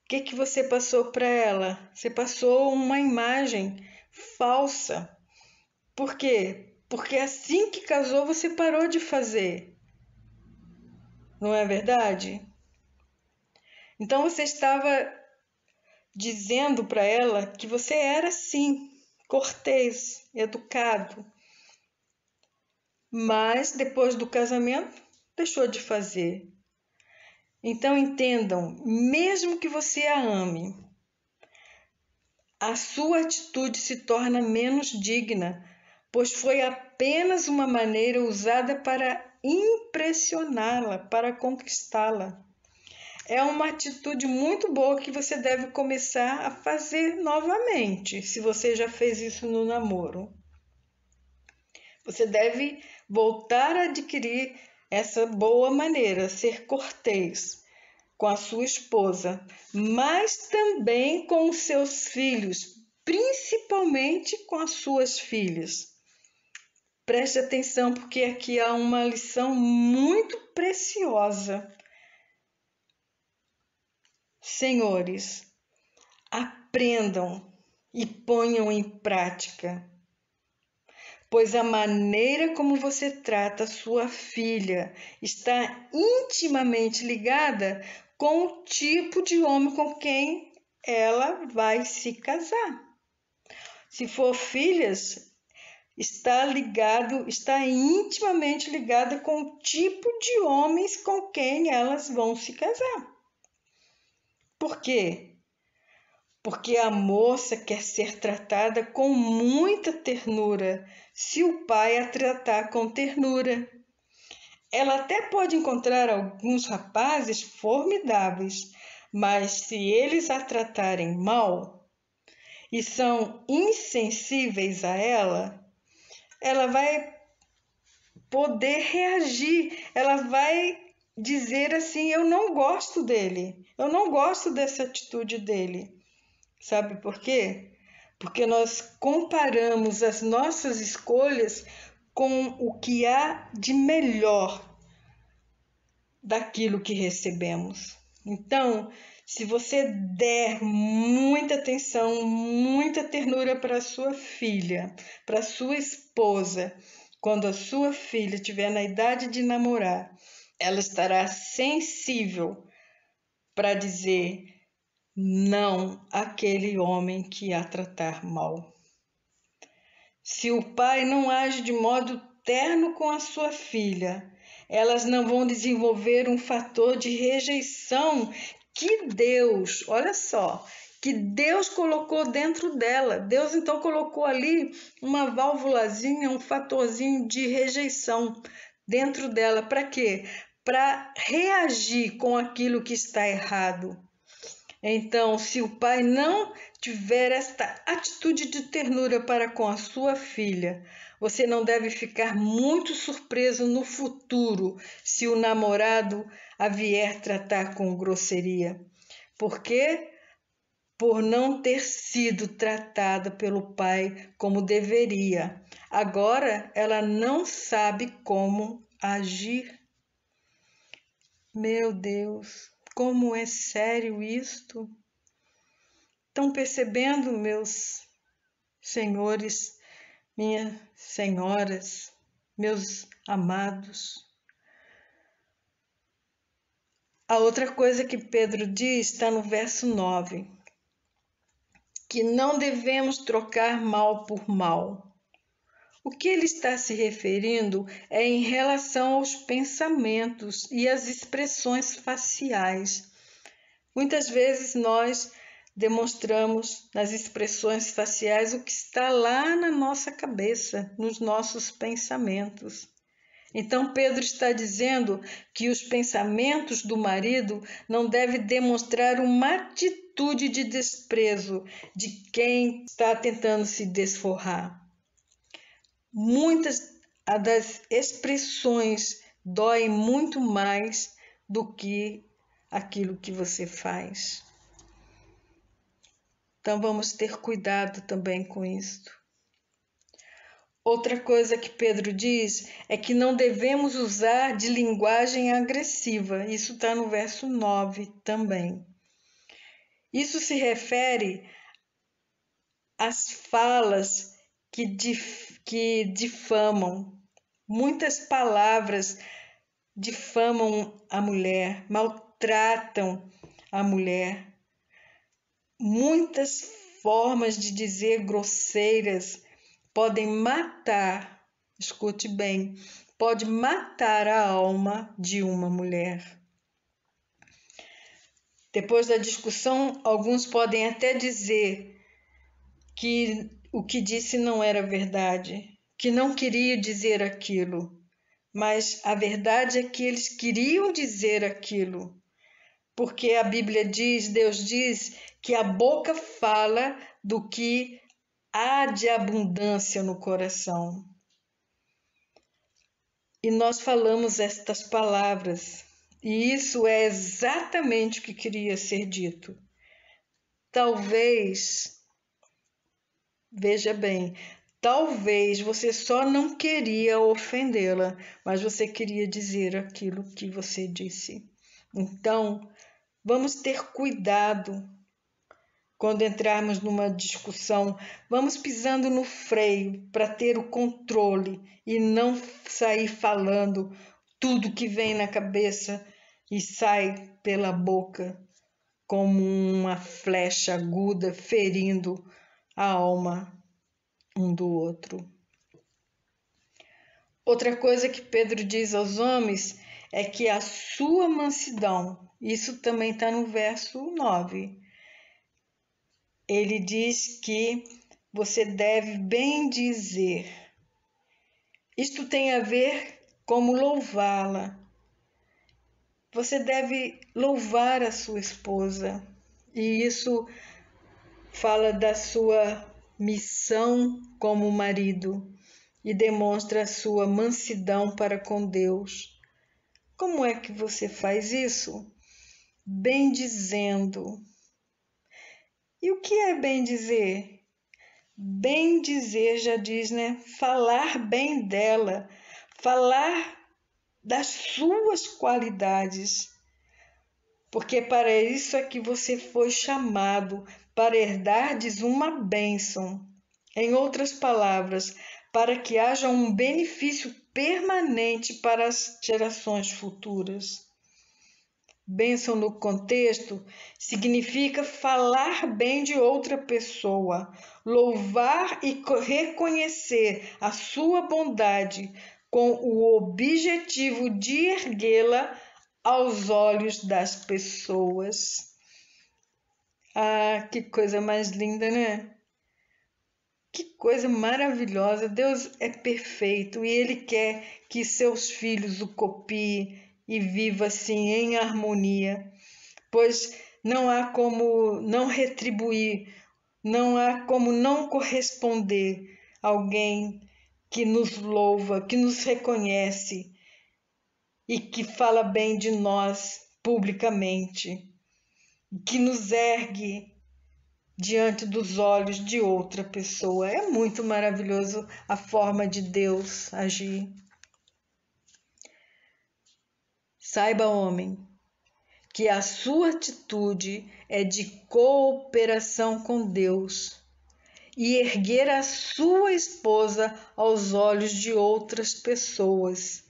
O que você passou para ela? Você passou uma imagem falsa. Por quê? Porque assim que casou você parou de fazer. Não é verdade? Então você estava dizendo para ela que você era sim cortês, educado. Mas depois do casamento deixou de fazer. Então entendam, mesmo que você a ame, a sua atitude se torna menos digna, pois foi apenas uma maneira usada para impressioná-la, para conquistá-la. É uma atitude muito boa que você deve começar a fazer novamente, se você já fez isso no namoro. Você deve voltar a adquirir essa boa maneira, ser cortês com a sua esposa, mas também com os seus filhos, principalmente com as suas filhas. Preste atenção, porque aqui há uma lição muito preciosa. Senhores, aprendam e ponham em prática, pois a maneira como você trata sua filha está intimamente ligada com o tipo de homem com quem ela vai se casar. Se for filhas, está intimamente ligada com o tipo de homens com quem elas vão se casar. Por quê? Porque a moça quer ser tratada com muita ternura, se o pai a tratar com ternura. Ela até pode encontrar alguns rapazes formidáveis, mas se eles a tratarem mal e são insensíveis a ela vai poder reagir, ela vai dizer assim: eu não gosto dele, eu não gosto dessa atitude dele. Sabe por quê? Porque nós comparamos as nossas escolhas com o que há de melhor daquilo que recebemos. Então, se você der muita atenção, muita ternura para sua filha, para sua esposa, quando a sua filha estiver na idade de namorar, ela estará sensível para dizer não àquele homem que a tratar mal. Se o pai não age de modo terno com a sua filha, elas não vão desenvolver um fator de rejeição que Deus, olha só, que Deus colocou dentro dela. Deus então colocou ali uma válvulazinha, um fatorzinho de rejeição dentro dela. Para quê? Para reagir com aquilo que está errado. Então, se o pai não tiver esta atitude de ternura para com a sua filha, você não deve ficar muito surpreso no futuro se o namorado a vier tratar com grosseria. Por quê? Por não ter sido tratada pelo pai como deveria. Agora ela não sabe como agir. Meu Deus! Como é sério isto? Estão percebendo, meus senhores, minhas senhoras, meus amados? A outra coisa que Pedro diz está no verso 9, que não devemos trocar mal por mal. O que ele está se referindo é em relação aos pensamentos e às expressões faciais. Muitas vezes nós demonstramos nas expressões faciais o que está lá na nossa cabeça, nos nossos pensamentos. Então Pedro está dizendo que os pensamentos do marido não devem demonstrar uma atitude de desprezo de quem está tentando se desforrar. Muitas das expressões doem muito mais do que aquilo que você faz. Então vamos ter cuidado também com isto. Outra coisa que Pedro diz é que não devemos usar de linguagem agressiva. Isso está no verso 9 também. Isso se refere às falas que difamam. Muitas palavras difamam a mulher, maltratam a mulher. Muitas formas de dizer grosseiras podem matar, escute bem, pode matar a alma de uma mulher. Depois da discussão, alguns podem até dizer que o que disse não era verdade, que não queria dizer aquilo, mas a verdade é que eles queriam dizer aquilo, porque a Bíblia diz, Deus diz, que a boca fala do que há de abundância no coração. E nós falamos estas palavras, e isso é exatamente o que queria ser dito. Talvez, veja bem, talvez você só não queria ofendê-la, mas você queria dizer aquilo que você disse. Então, Vamos ter cuidado quando entrarmos numa discussão. Vamos pisando no freio para ter o controle e não sair falando tudo que vem na cabeça e sai pela boca como uma flecha aguda ferindo a alma um do outro. Outra coisa que Pedro diz aos homens é que a sua mansidão, isso também está no verso 9, ele diz que você deve bem dizer. Isto tem a ver como louvá-la. Você deve louvar a sua esposa, e isso fala da sua missão como marido e demonstra a sua mansidão para com Deus. Como é que você faz isso? Bem dizendo. E o que é bem dizer? Bem dizer já diz, né? Falar bem dela, falar das suas qualidades. Porque para isso é que você foi chamado, para herdardes uma bênção. Em outras palavras, para que haja um benefício permanente para as gerações futuras. Bênção no contexto significa falar bem de outra pessoa, louvar e reconhecer a sua bondade com o objetivo de erguê-la aos olhos das pessoas. Ah, que coisa mais linda, né? Que coisa maravilhosa! Deus é perfeito e Ele quer que seus filhos o copiem e viva assim em harmonia, pois não há como não retribuir, não há como não corresponder a alguém que nos louva, que nos reconhece e que fala bem de nós publicamente, que nos ergue diante dos olhos de outra pessoa. É muito maravilhoso a forma de Deus agir. Saiba, homem, que a sua atitude é de cooperação com Deus e erguer a sua esposa aos olhos de outras pessoas.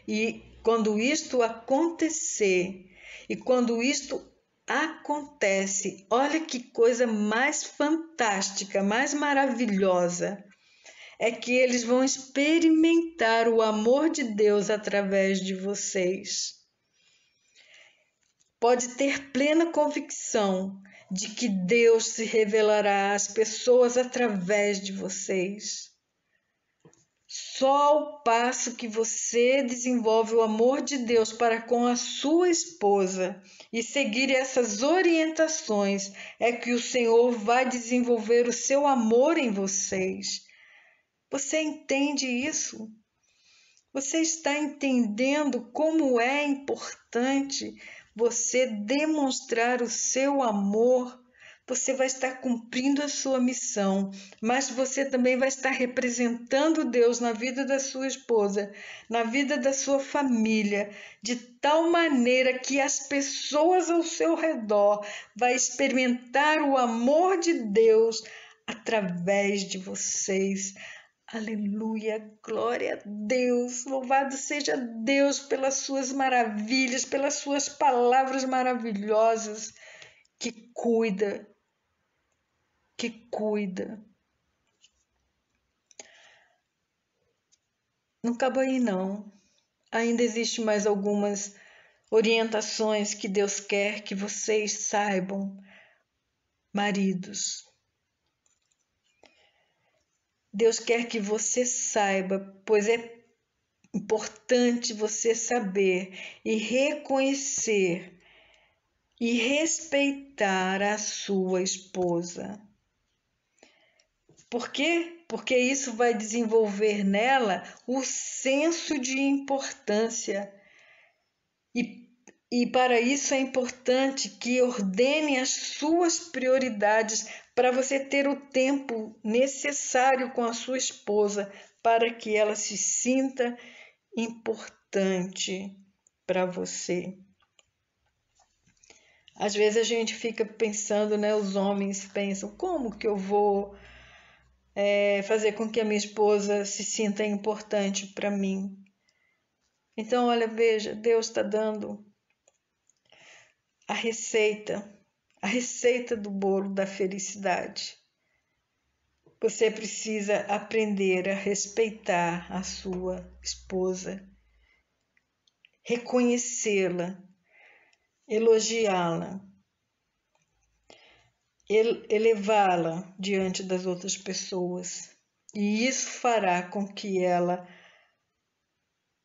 E quando isto acontecer, e quando isto acontece, olha que coisa mais fantástica, mais maravilhosa, é que eles vão experimentar o amor de Deus através de vocês. Pode ter plena convicção de que Deus se revelará às pessoas através de vocês. Só ao passo que você desenvolve o amor de Deus para com a sua esposa e seguir essas orientações é que o Senhor vai desenvolver o seu amor em vocês. Você entende isso? Você está entendendo como é importante você demonstrar o seu amor? Você vai estar cumprindo a sua missão, mas você também vai estar representando Deus na vida da sua esposa, na vida da sua família, de tal maneira que as pessoas ao seu redor vão experimentar o amor de Deus através de vocês. Aleluia, glória a Deus, louvado seja Deus pelas suas maravilhas, pelas suas palavras maravilhosas, que cuida. Não acabou aí não, ainda existe mais algumas orientações que Deus quer que vocês saibam, maridos. Deus quer que você saiba, pois é importante você saber e reconhecer e respeitar a sua esposa. Por quê? Porque isso vai desenvolver nela o senso de importância. E para isso é importante que ordene as suas prioridades para você ter o tempo necessário com a sua esposa para que ela se sinta importante para você. Às vezes a gente fica pensando, né? Os homens pensam, como que eu vou fazer com que a minha esposa se sinta importante para mim? Então, olha, veja, Deus está dando a receita do bolo da felicidade. Você precisa aprender a respeitar a sua esposa, reconhecê-la, elogiá-la, elevá-la diante das outras pessoas. E isso fará com que ela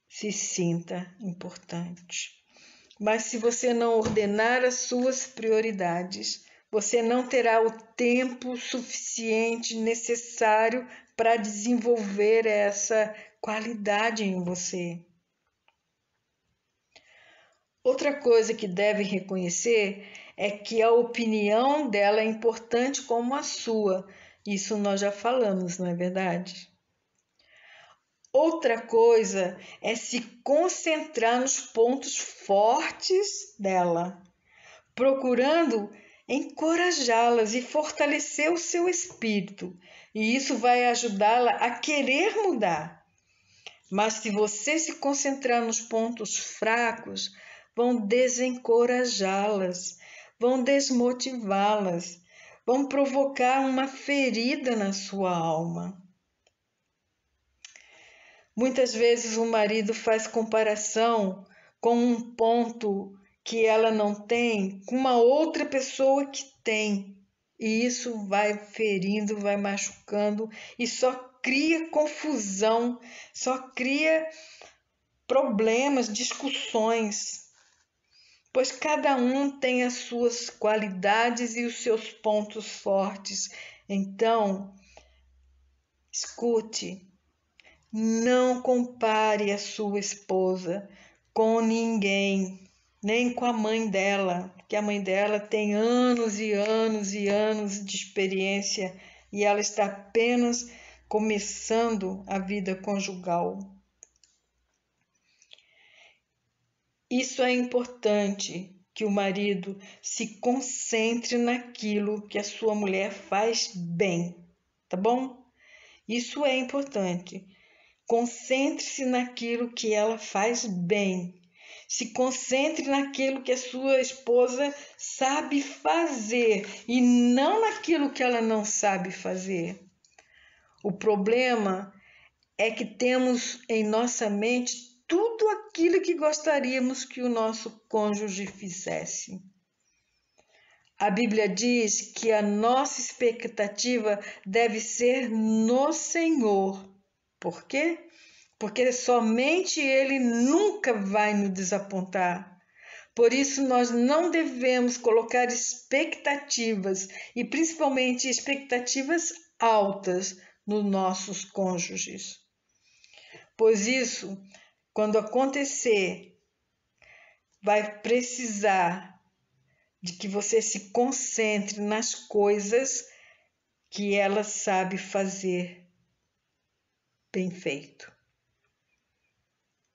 se sinta importante. Mas se você não ordenar as suas prioridades, você não terá o tempo suficiente necessário para desenvolver essa qualidade em você. Outra coisa que deve reconhecer é que a opinião dela é importante como a sua. Isso nós já falamos, não é verdade? Outra coisa é se concentrar nos pontos fortes dela, procurando encorajá-las e fortalecer o seu espírito. E isso vai ajudá-la a querer mudar. Mas se você se concentrar nos pontos fracos, vão desencorajá-las, vão desmotivá-las, vão provocar uma ferida na sua alma. Muitas vezes o marido faz comparação com um ponto que ela não tem com uma outra pessoa que tem. E isso vai ferindo, vai machucando e só cria confusão, só cria problemas, discussões. Pois cada um tem as suas qualidades e os seus pontos fortes. Então, escute. Não compare a sua esposa com ninguém, nem com a mãe dela, que a mãe dela tem anos e anos e anos de experiência e ela está apenas começando a vida conjugal. Isso é importante, que o marido se concentre naquilo que a sua mulher faz bem, tá bom? Isso é importante. Concentre-se naquilo que ela faz bem. Se concentre naquilo que a sua esposa sabe fazer e não naquilo que ela não sabe fazer. O problema é que temos em nossa mente tudo aquilo que gostaríamos que o nosso cônjuge fizesse. A Bíblia diz que a nossa expectativa deve ser no Senhor. Por quê? Porque somente Ele nunca vai nos desapontar. Por isso, nós não devemos colocar expectativas, e principalmente expectativas altas, nos nossos cônjuges. Pois isso, quando acontecer, vai precisar de que você se concentre nas coisas que ela sabe fazer bem feito.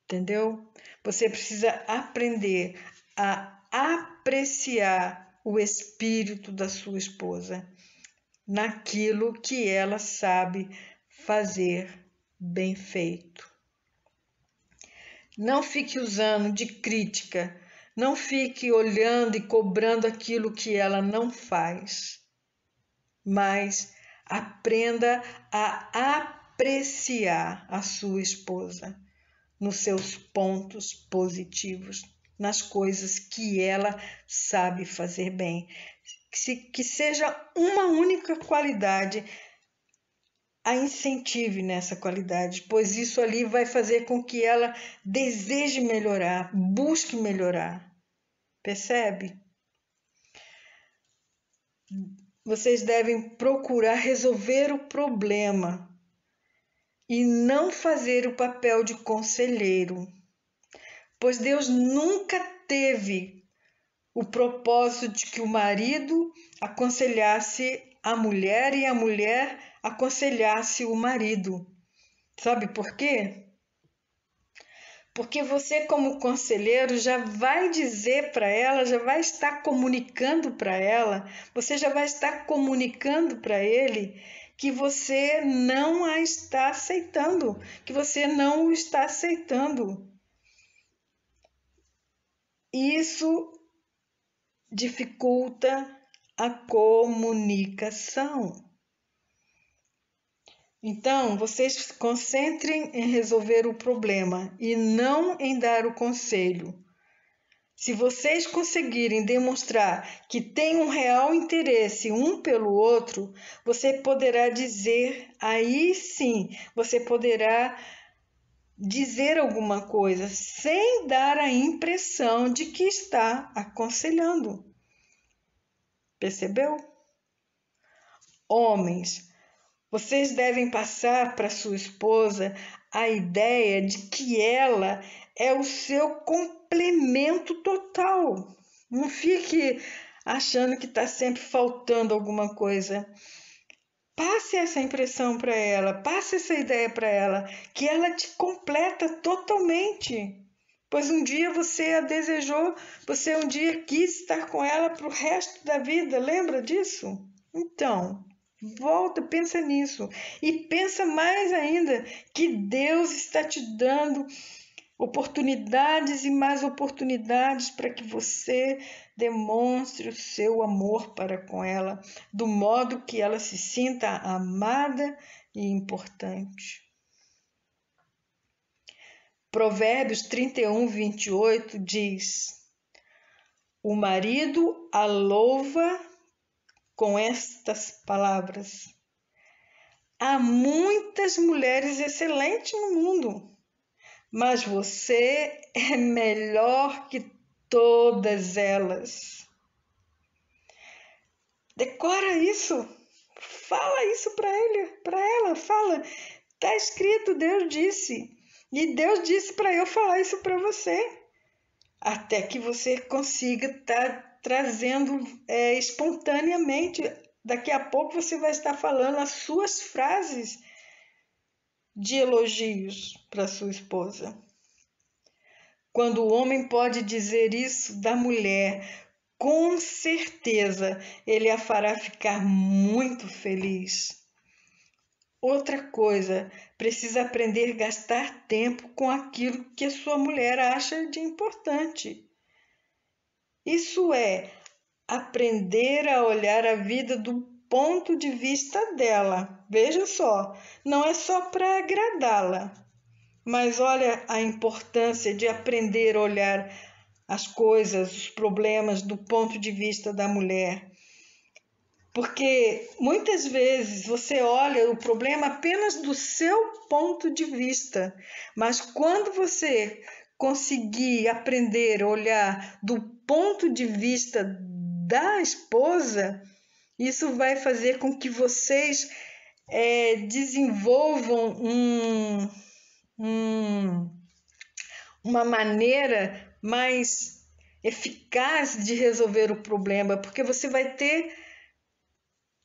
Entendeu? Você precisa aprender a apreciar o espírito da sua esposa naquilo que ela sabe fazer bem feito. Não fique usando de crítica, não fique olhando e cobrando aquilo que ela não faz, mas aprenda a apreciar a sua esposa nos seus pontos positivos, nas coisas que ela sabe fazer bem. Que seja uma única qualidade, a incentive nessa qualidade, pois isso ali vai fazer com que ela deseje melhorar, busque melhorar. Percebe? Vocês devem procurar resolver o problema e não fazer o papel de conselheiro, pois Deus nunca teve o propósito de que o marido aconselhasse a mulher e a mulher aconselhasse o marido. Sabe por quê? Porque você, como conselheiro, já vai dizer para ela, já vai estar comunicando para ela, você já vai estar comunicando para ele que você não a está aceitando, que você não o está aceitando. Isso dificulta a comunicação. Então, vocês se concentrem em resolver o problema e não em dar o conselho. Se vocês conseguirem demonstrar que têm um real interesse um pelo outro, você poderá dizer, aí sim, você poderá dizer alguma coisa sem dar a impressão de que está aconselhando. Percebeu? Homens, vocês devem passar para sua esposa a ideia de que ela é o seu complemento total. Não fique achando que está sempre faltando alguma coisa. Passe essa impressão para ela, passe essa ideia para ela, que ela te completa totalmente. Pois um dia você a desejou, você um dia quis estar com ela para o resto da vida. Lembra disso? Então, volta, pensa nisso. E pensa mais ainda que Deus está te dando oportunidades e mais oportunidades para que você demonstre o seu amor para com ela, do modo que ela se sinta amada e importante. Provérbios 31, 28 diz: o marido a louva com estas palavras: há muitas mulheres excelentes no mundo, mas você é melhor que todas elas. Decora isso. Fala isso para ele, para ela. Fala. Está escrito, Deus disse. E Deus disse para eu falar isso para você. Até que você consiga estar trazendo espontaneamente. Daqui a pouco você vai estar falando as suas frases de elogios para sua esposa. Quando o homem pode dizer isso da mulher, com certeza ele a fará ficar muito feliz. Outra coisa, precisa aprender a gastar tempo com aquilo que a sua mulher acha de importante. Isso é, aprender a olhar a vida do ponto de vista dela. Veja só, não é só para agradá-la, mas olha a importância de aprender a olhar as coisas, os problemas do ponto de vista da mulher. Porque muitas vezes você olha o problema apenas do seu ponto de vista, mas quando você conseguir aprender a olhar do ponto de vista da esposa, isso vai fazer com que vocês desenvolvam uma maneira mais eficaz de resolver o problema, porque você vai ter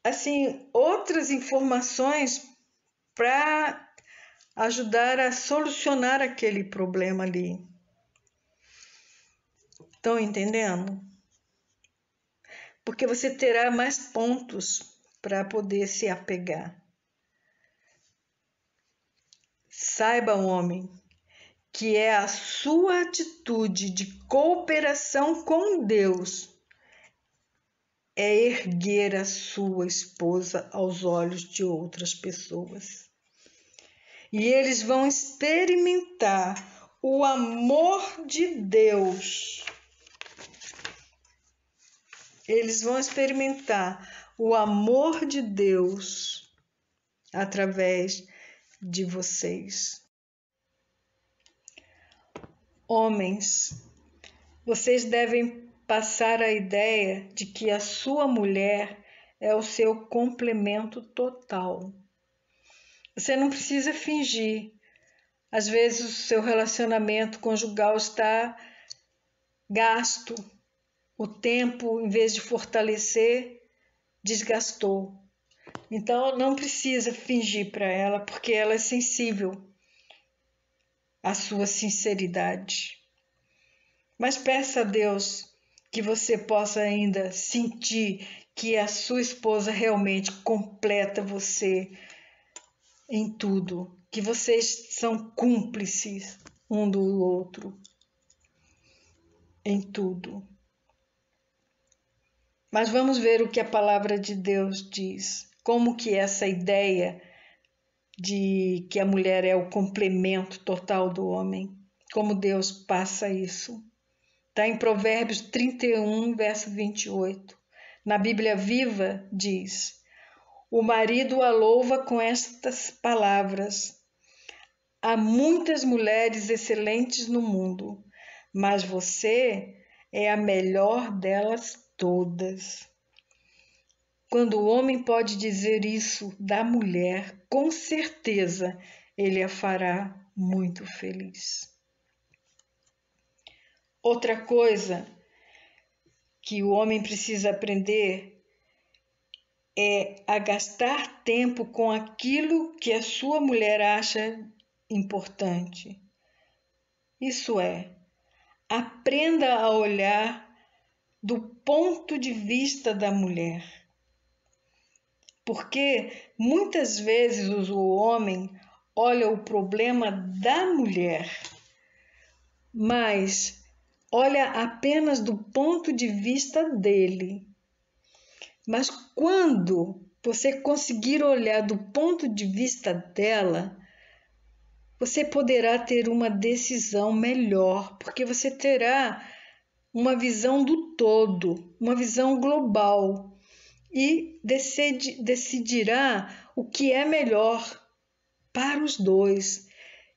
assim outras informações para ajudar a solucionar aquele problema ali. Estão entendendo? Porque você terá mais pontos para poder se apegar. Saiba, homem, que é a sua atitude de cooperação com Deus é erguer a sua esposa aos olhos de outras pessoas. E eles vão experimentar o amor de Deus. Eles vão experimentar o amor de Deus através de vocês. Homens, vocês devem passar a ideia de que a sua mulher é o seu complemento total. Você não precisa fingir. Às vezes o seu relacionamento conjugal está gasto. O tempo, em vez de fortalecer, desgastou. Então não precisa fingir para ela, porque ela é sensível. a sua sinceridade. Mas peça a Deus que você possa ainda sentir que a sua esposa realmente completa você em tudo, que vocês são cúmplices um do outro em tudo. Mas vamos ver o que a palavra de Deus diz. Como que essa ideia de que a mulher é o complemento total do homem, como Deus passa isso. Está em Provérbios 31, verso 28. Na Bíblia Viva diz: o marido a louva com estas palavras: há muitas mulheres excelentes no mundo, mas você é a melhor delas todas. Quando o homem pode dizer isso da mulher, com certeza ele a fará muito feliz. Outra coisa que o homem precisa aprender é a gastar tempo com aquilo que a sua mulher acha importante. Isso é, aprenda a olhar do ponto de vista da mulher. Porque muitas vezes o homem olha o problema da mulher, mas olha apenas do ponto de vista dele. Mas quando você conseguir olhar do ponto de vista dela, você poderá ter uma decisão melhor, porque você terá uma visão do todo, uma visão global. E decidirá o que é melhor para os dois.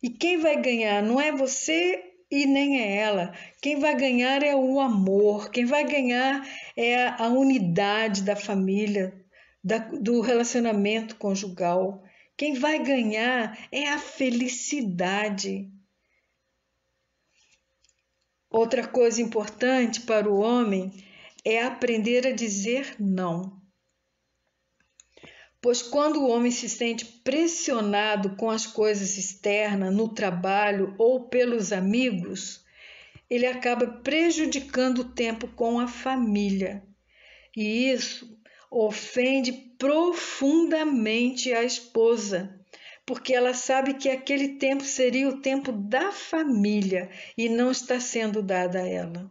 E quem vai ganhar não é você e nem é ela. Quem vai ganhar é o amor, quem vai ganhar é a unidade da família, do relacionamento conjugal. Quem vai ganhar é a felicidade. Outra coisa importante para o homem é aprender a dizer não. Pois quando o homem se sente pressionado com as coisas externas, no trabalho ou pelos amigos, ele acaba prejudicando o tempo com a família. E isso ofende profundamente a esposa, porque ela sabe que aquele tempo seria o tempo da família e não está sendo dado a ela.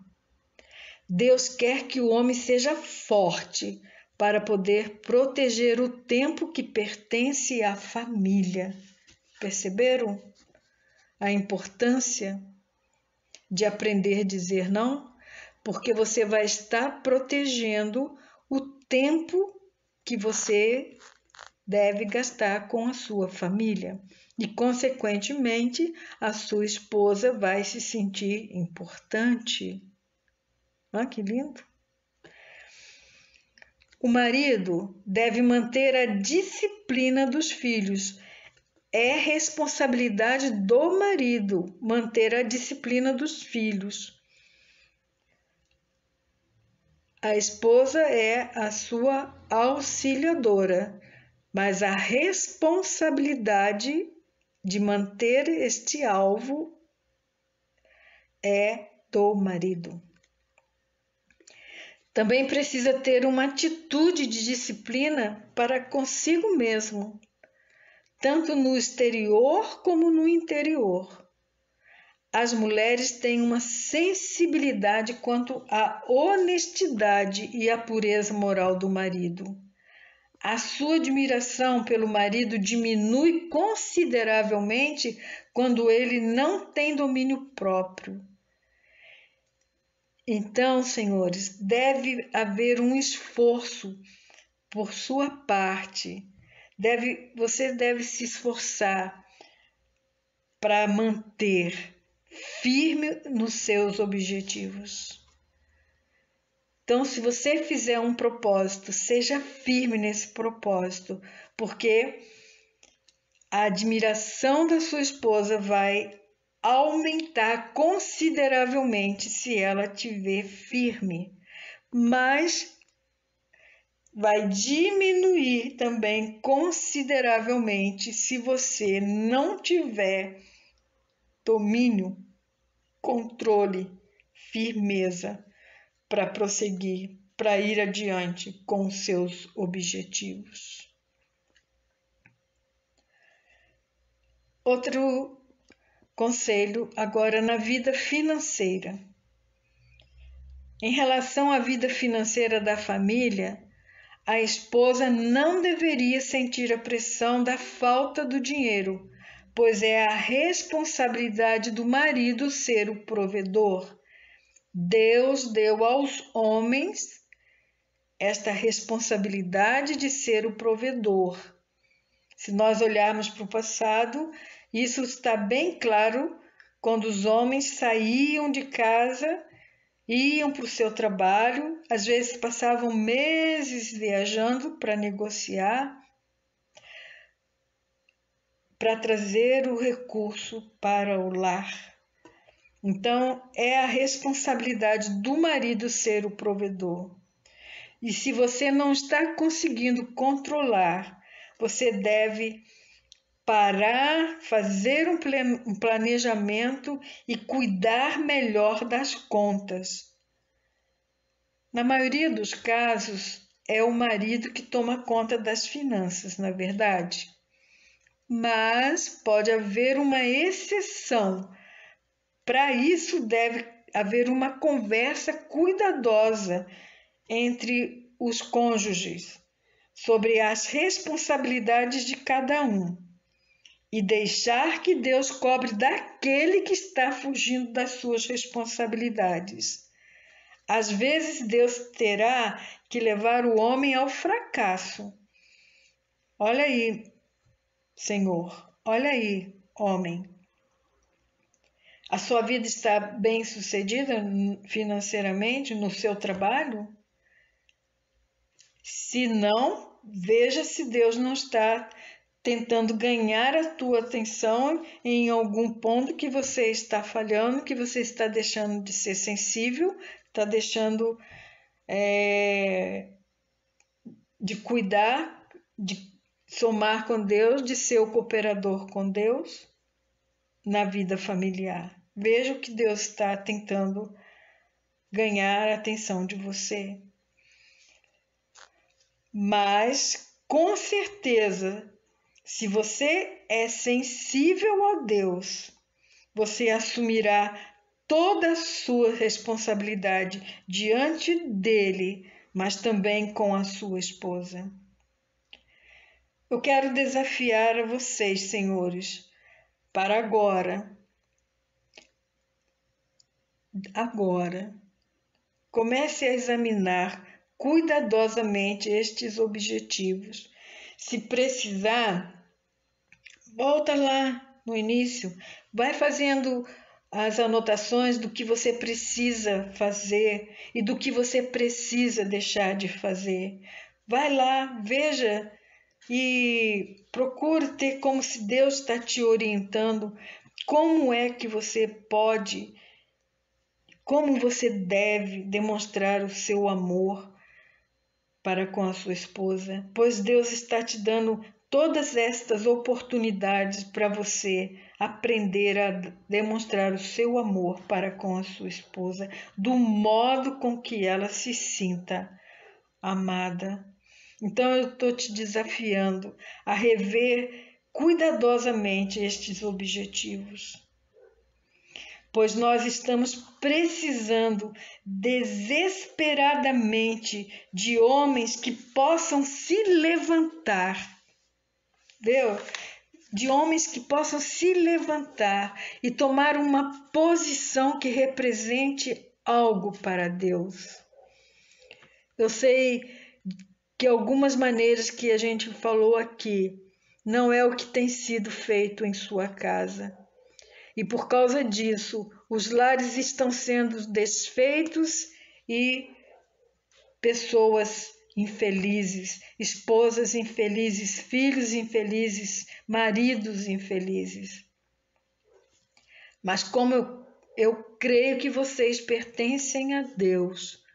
Deus quer que o homem seja forte, para poder proteger o tempo que pertence à família. Perceberam a importância de aprender a dizer não? Porque você vai estar protegendo o tempo que você deve gastar com a sua família. E, consequentemente, a sua esposa vai se sentir importante. Ah, que lindo! O marido deve manter a disciplina dos filhos. É responsabilidade do marido manter a disciplina dos filhos. A esposa é a sua auxiliadora, mas a responsabilidade de manter este alvo é do marido. Também precisa ter uma atitude de disciplina para consigo mesmo, tanto no exterior como no interior. As mulheres têm uma sensibilidade quanto à honestidade e à pureza moral do marido. A sua admiração pelo marido diminui consideravelmente quando ele não tem domínio próprio. Então, senhores, deve haver um esforço por sua parte. Você deve se esforçar para manter firme nos seus objetivos. Então, se você fizer um propósito, seja firme nesse propósito, porque a admiração da sua esposa vai aumentar consideravelmente se ela te ver firme, mas vai diminuir também consideravelmente se você não tiver domínio, controle, firmeza para prosseguir, para ir adiante com os seus objetivos. Outro conselho agora na vida financeira. Em relação à vida financeira da família, a esposa não deveria sentir a pressão da falta do dinheiro, pois é a responsabilidade do marido ser o provedor. Deus deu aos homens esta responsabilidade de ser o provedor. Se nós olharmos para o passado, isso está bem claro quando os homens saíam de casa, iam para o seu trabalho, às vezes passavam meses viajando para negociar, para trazer o recurso para o lar. Então, é a responsabilidade do marido ser o provedor. E se você não está conseguindo controlar, você deve parar, fazer um planejamento e cuidar melhor das contas. Na maioria dos casos, é o marido que toma conta das finanças, na verdade. Mas pode haver uma exceção. Para isso, deve haver uma conversa cuidadosa entre os cônjuges sobre as responsabilidades de cada um e deixar que Deus cobre daquele que está fugindo das suas responsabilidades. Às vezes Deus terá que levar o homem ao fracasso. Olha aí, Senhor, olha aí, homem. A sua vida está bem sucedida financeiramente no seu trabalho? Se não, veja se Deus não está tentando ganhar a tua atenção em algum ponto que você está falhando, que você está deixando de ser sensível, está deixando de cuidar, de somar com Deus, de ser o cooperador com Deus na vida familiar. Veja o que Deus está tentando ganhar a atenção de você. Mas, com certeza, se você é sensível a Deus, você assumirá toda a sua responsabilidade diante dele, mas também com a sua esposa. Eu quero desafiar a vocês, senhores, para agora, comece a examinar cuidadosamente estes objetivos. Se precisar, volta lá no início, vai fazendo as anotações do que você precisa fazer e do que você precisa deixar de fazer. Vai lá, veja e procure ter como se Deus está te orientando, como é que você pode, como você deve demonstrar o seu amor para com a sua esposa, pois Deus está te dando todas estas oportunidades para você aprender a demonstrar o seu amor para com a sua esposa, do modo com que ela se sinta amada. Então eu estou te desafiando a rever cuidadosamente estes objetivos, pois nós estamos precisando desesperadamente de homens que possam se levantar, viu? De homens que possam se levantar e tomar uma posição que represente algo para Deus. Eu sei que algumas maneiras que a gente falou aqui não é o que tem sido feito em sua casa. E por causa disso, os lares estão sendo desfeitos e pessoas infelizes, esposas infelizes, filhos infelizes, maridos infelizes. Mas como eu creio que vocês pertencem a Deus,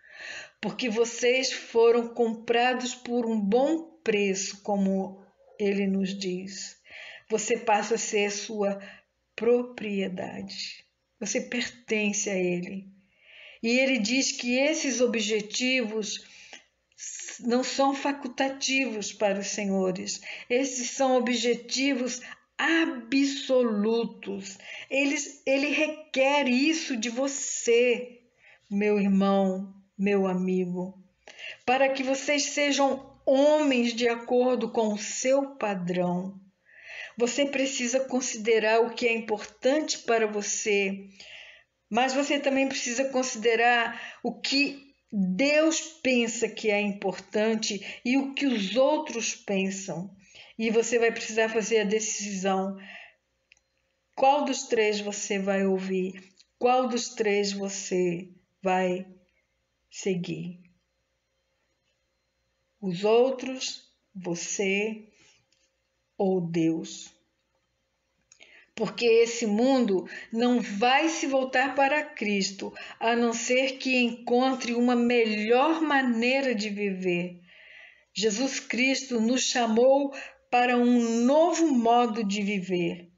porque vocês foram comprados por um bom preço, como Ele nos diz. Você passa a ser sua propriedade. Você pertence a Ele. E Ele diz que esses objetivos não são facultativos para os senhores. Esses são objetivos absolutos. Ele requer isso de você, meu irmão, meu amigo, para que vocês sejam homens de acordo com o seu padrão. Você precisa considerar o que é importante para você, mas você também precisa considerar o que Deus pensa que é importante e o que os outros pensam. E você vai precisar fazer a decisão. Qual dos três você vai ouvir? Qual dos três você vai seguir? Os outros, você ou Deus? Porque esse mundo não vai se voltar para Cristo, a não ser que encontre uma melhor maneira de viver. Jesus Cristo nos chamou para um novo modo de viver.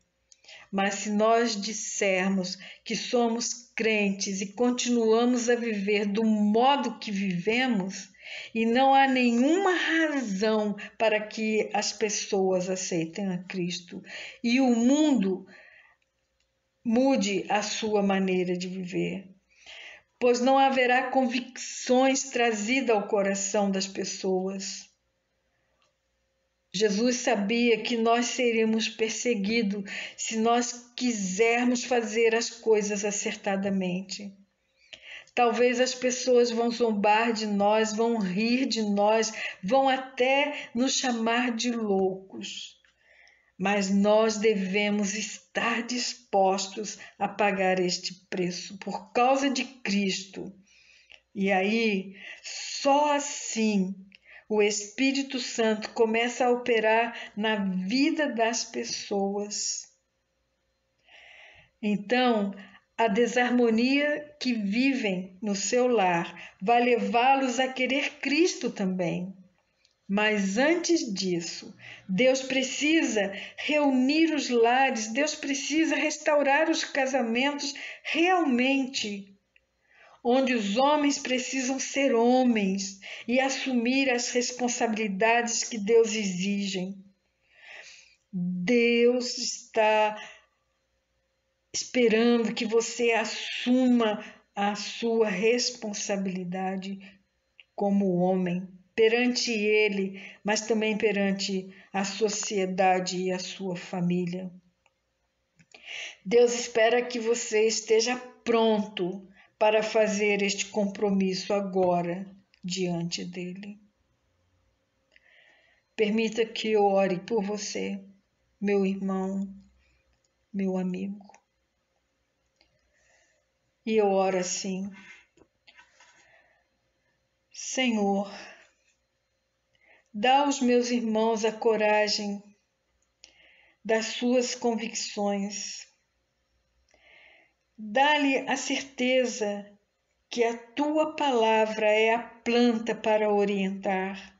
Mas se nós dissermos que somos crentes e continuamos a viver do modo que vivemos, e não há nenhuma razão para que as pessoas aceitem a Cristo e o mundo mude a sua maneira de viver, pois não haverá convicções trazidas ao coração das pessoas. Jesus sabia que nós seríamos perseguidos se nós quisermos fazer as coisas acertadamente. Talvez as pessoas vão zombar de nós, vão rir de nós, vão até nos chamar de loucos. Mas nós devemos estar dispostos a pagar este preço por causa de Cristo. E aí, só assim, o Espírito Santo começa a operar na vida das pessoas. Então, a desarmonia que vivem no seu lar vai levá-los a querer Cristo também. Mas antes disso, Deus precisa reunir os lares, Deus precisa restaurar os casamentos realmente, onde os homens precisam ser homens e assumir as responsabilidades que Deus exige. Deus está esperando que você assuma a sua responsabilidade como homem perante Ele, mas também perante a sociedade e a sua família. Deus espera que você esteja pronto para fazer este compromisso agora diante dele. Permita que eu ore por você, meu irmão, meu amigo. E eu oro assim: Senhor, dá aos meus irmãos a coragem das suas convicções. Dá-lhe a certeza que a tua palavra é a planta para orientar,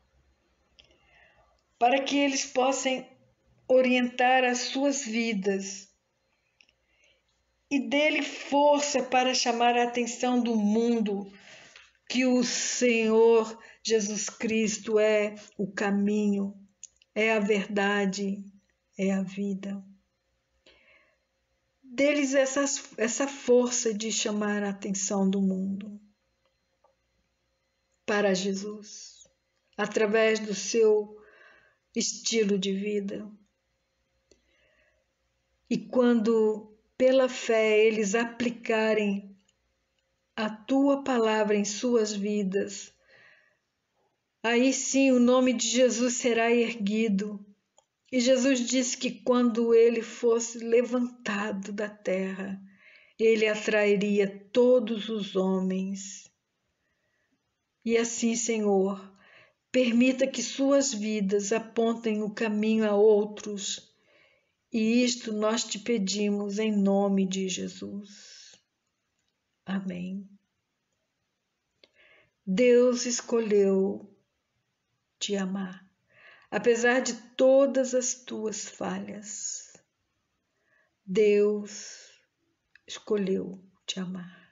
para que eles possam orientar as suas vidas e dê-lhe força para chamar a atenção do mundo que o Senhor Jesus Cristo é o caminho, é a verdade, é a vida. Dê-lhes essa força de chamar a atenção do mundo para Jesus, através do seu estilo de vida. E quando, pela fé, eles aplicarem a tua palavra em suas vidas, aí sim o nome de Jesus será erguido. E Jesus disse que quando ele fosse levantado da terra, ele atrairia todos os homens. E assim, Senhor, permita que suas vidas apontem o caminho a outros. E isto nós te pedimos em nome de Jesus. Amém. Deus escolheu te amar, apesar de todas as tuas falhas. Deus escolheu te amar.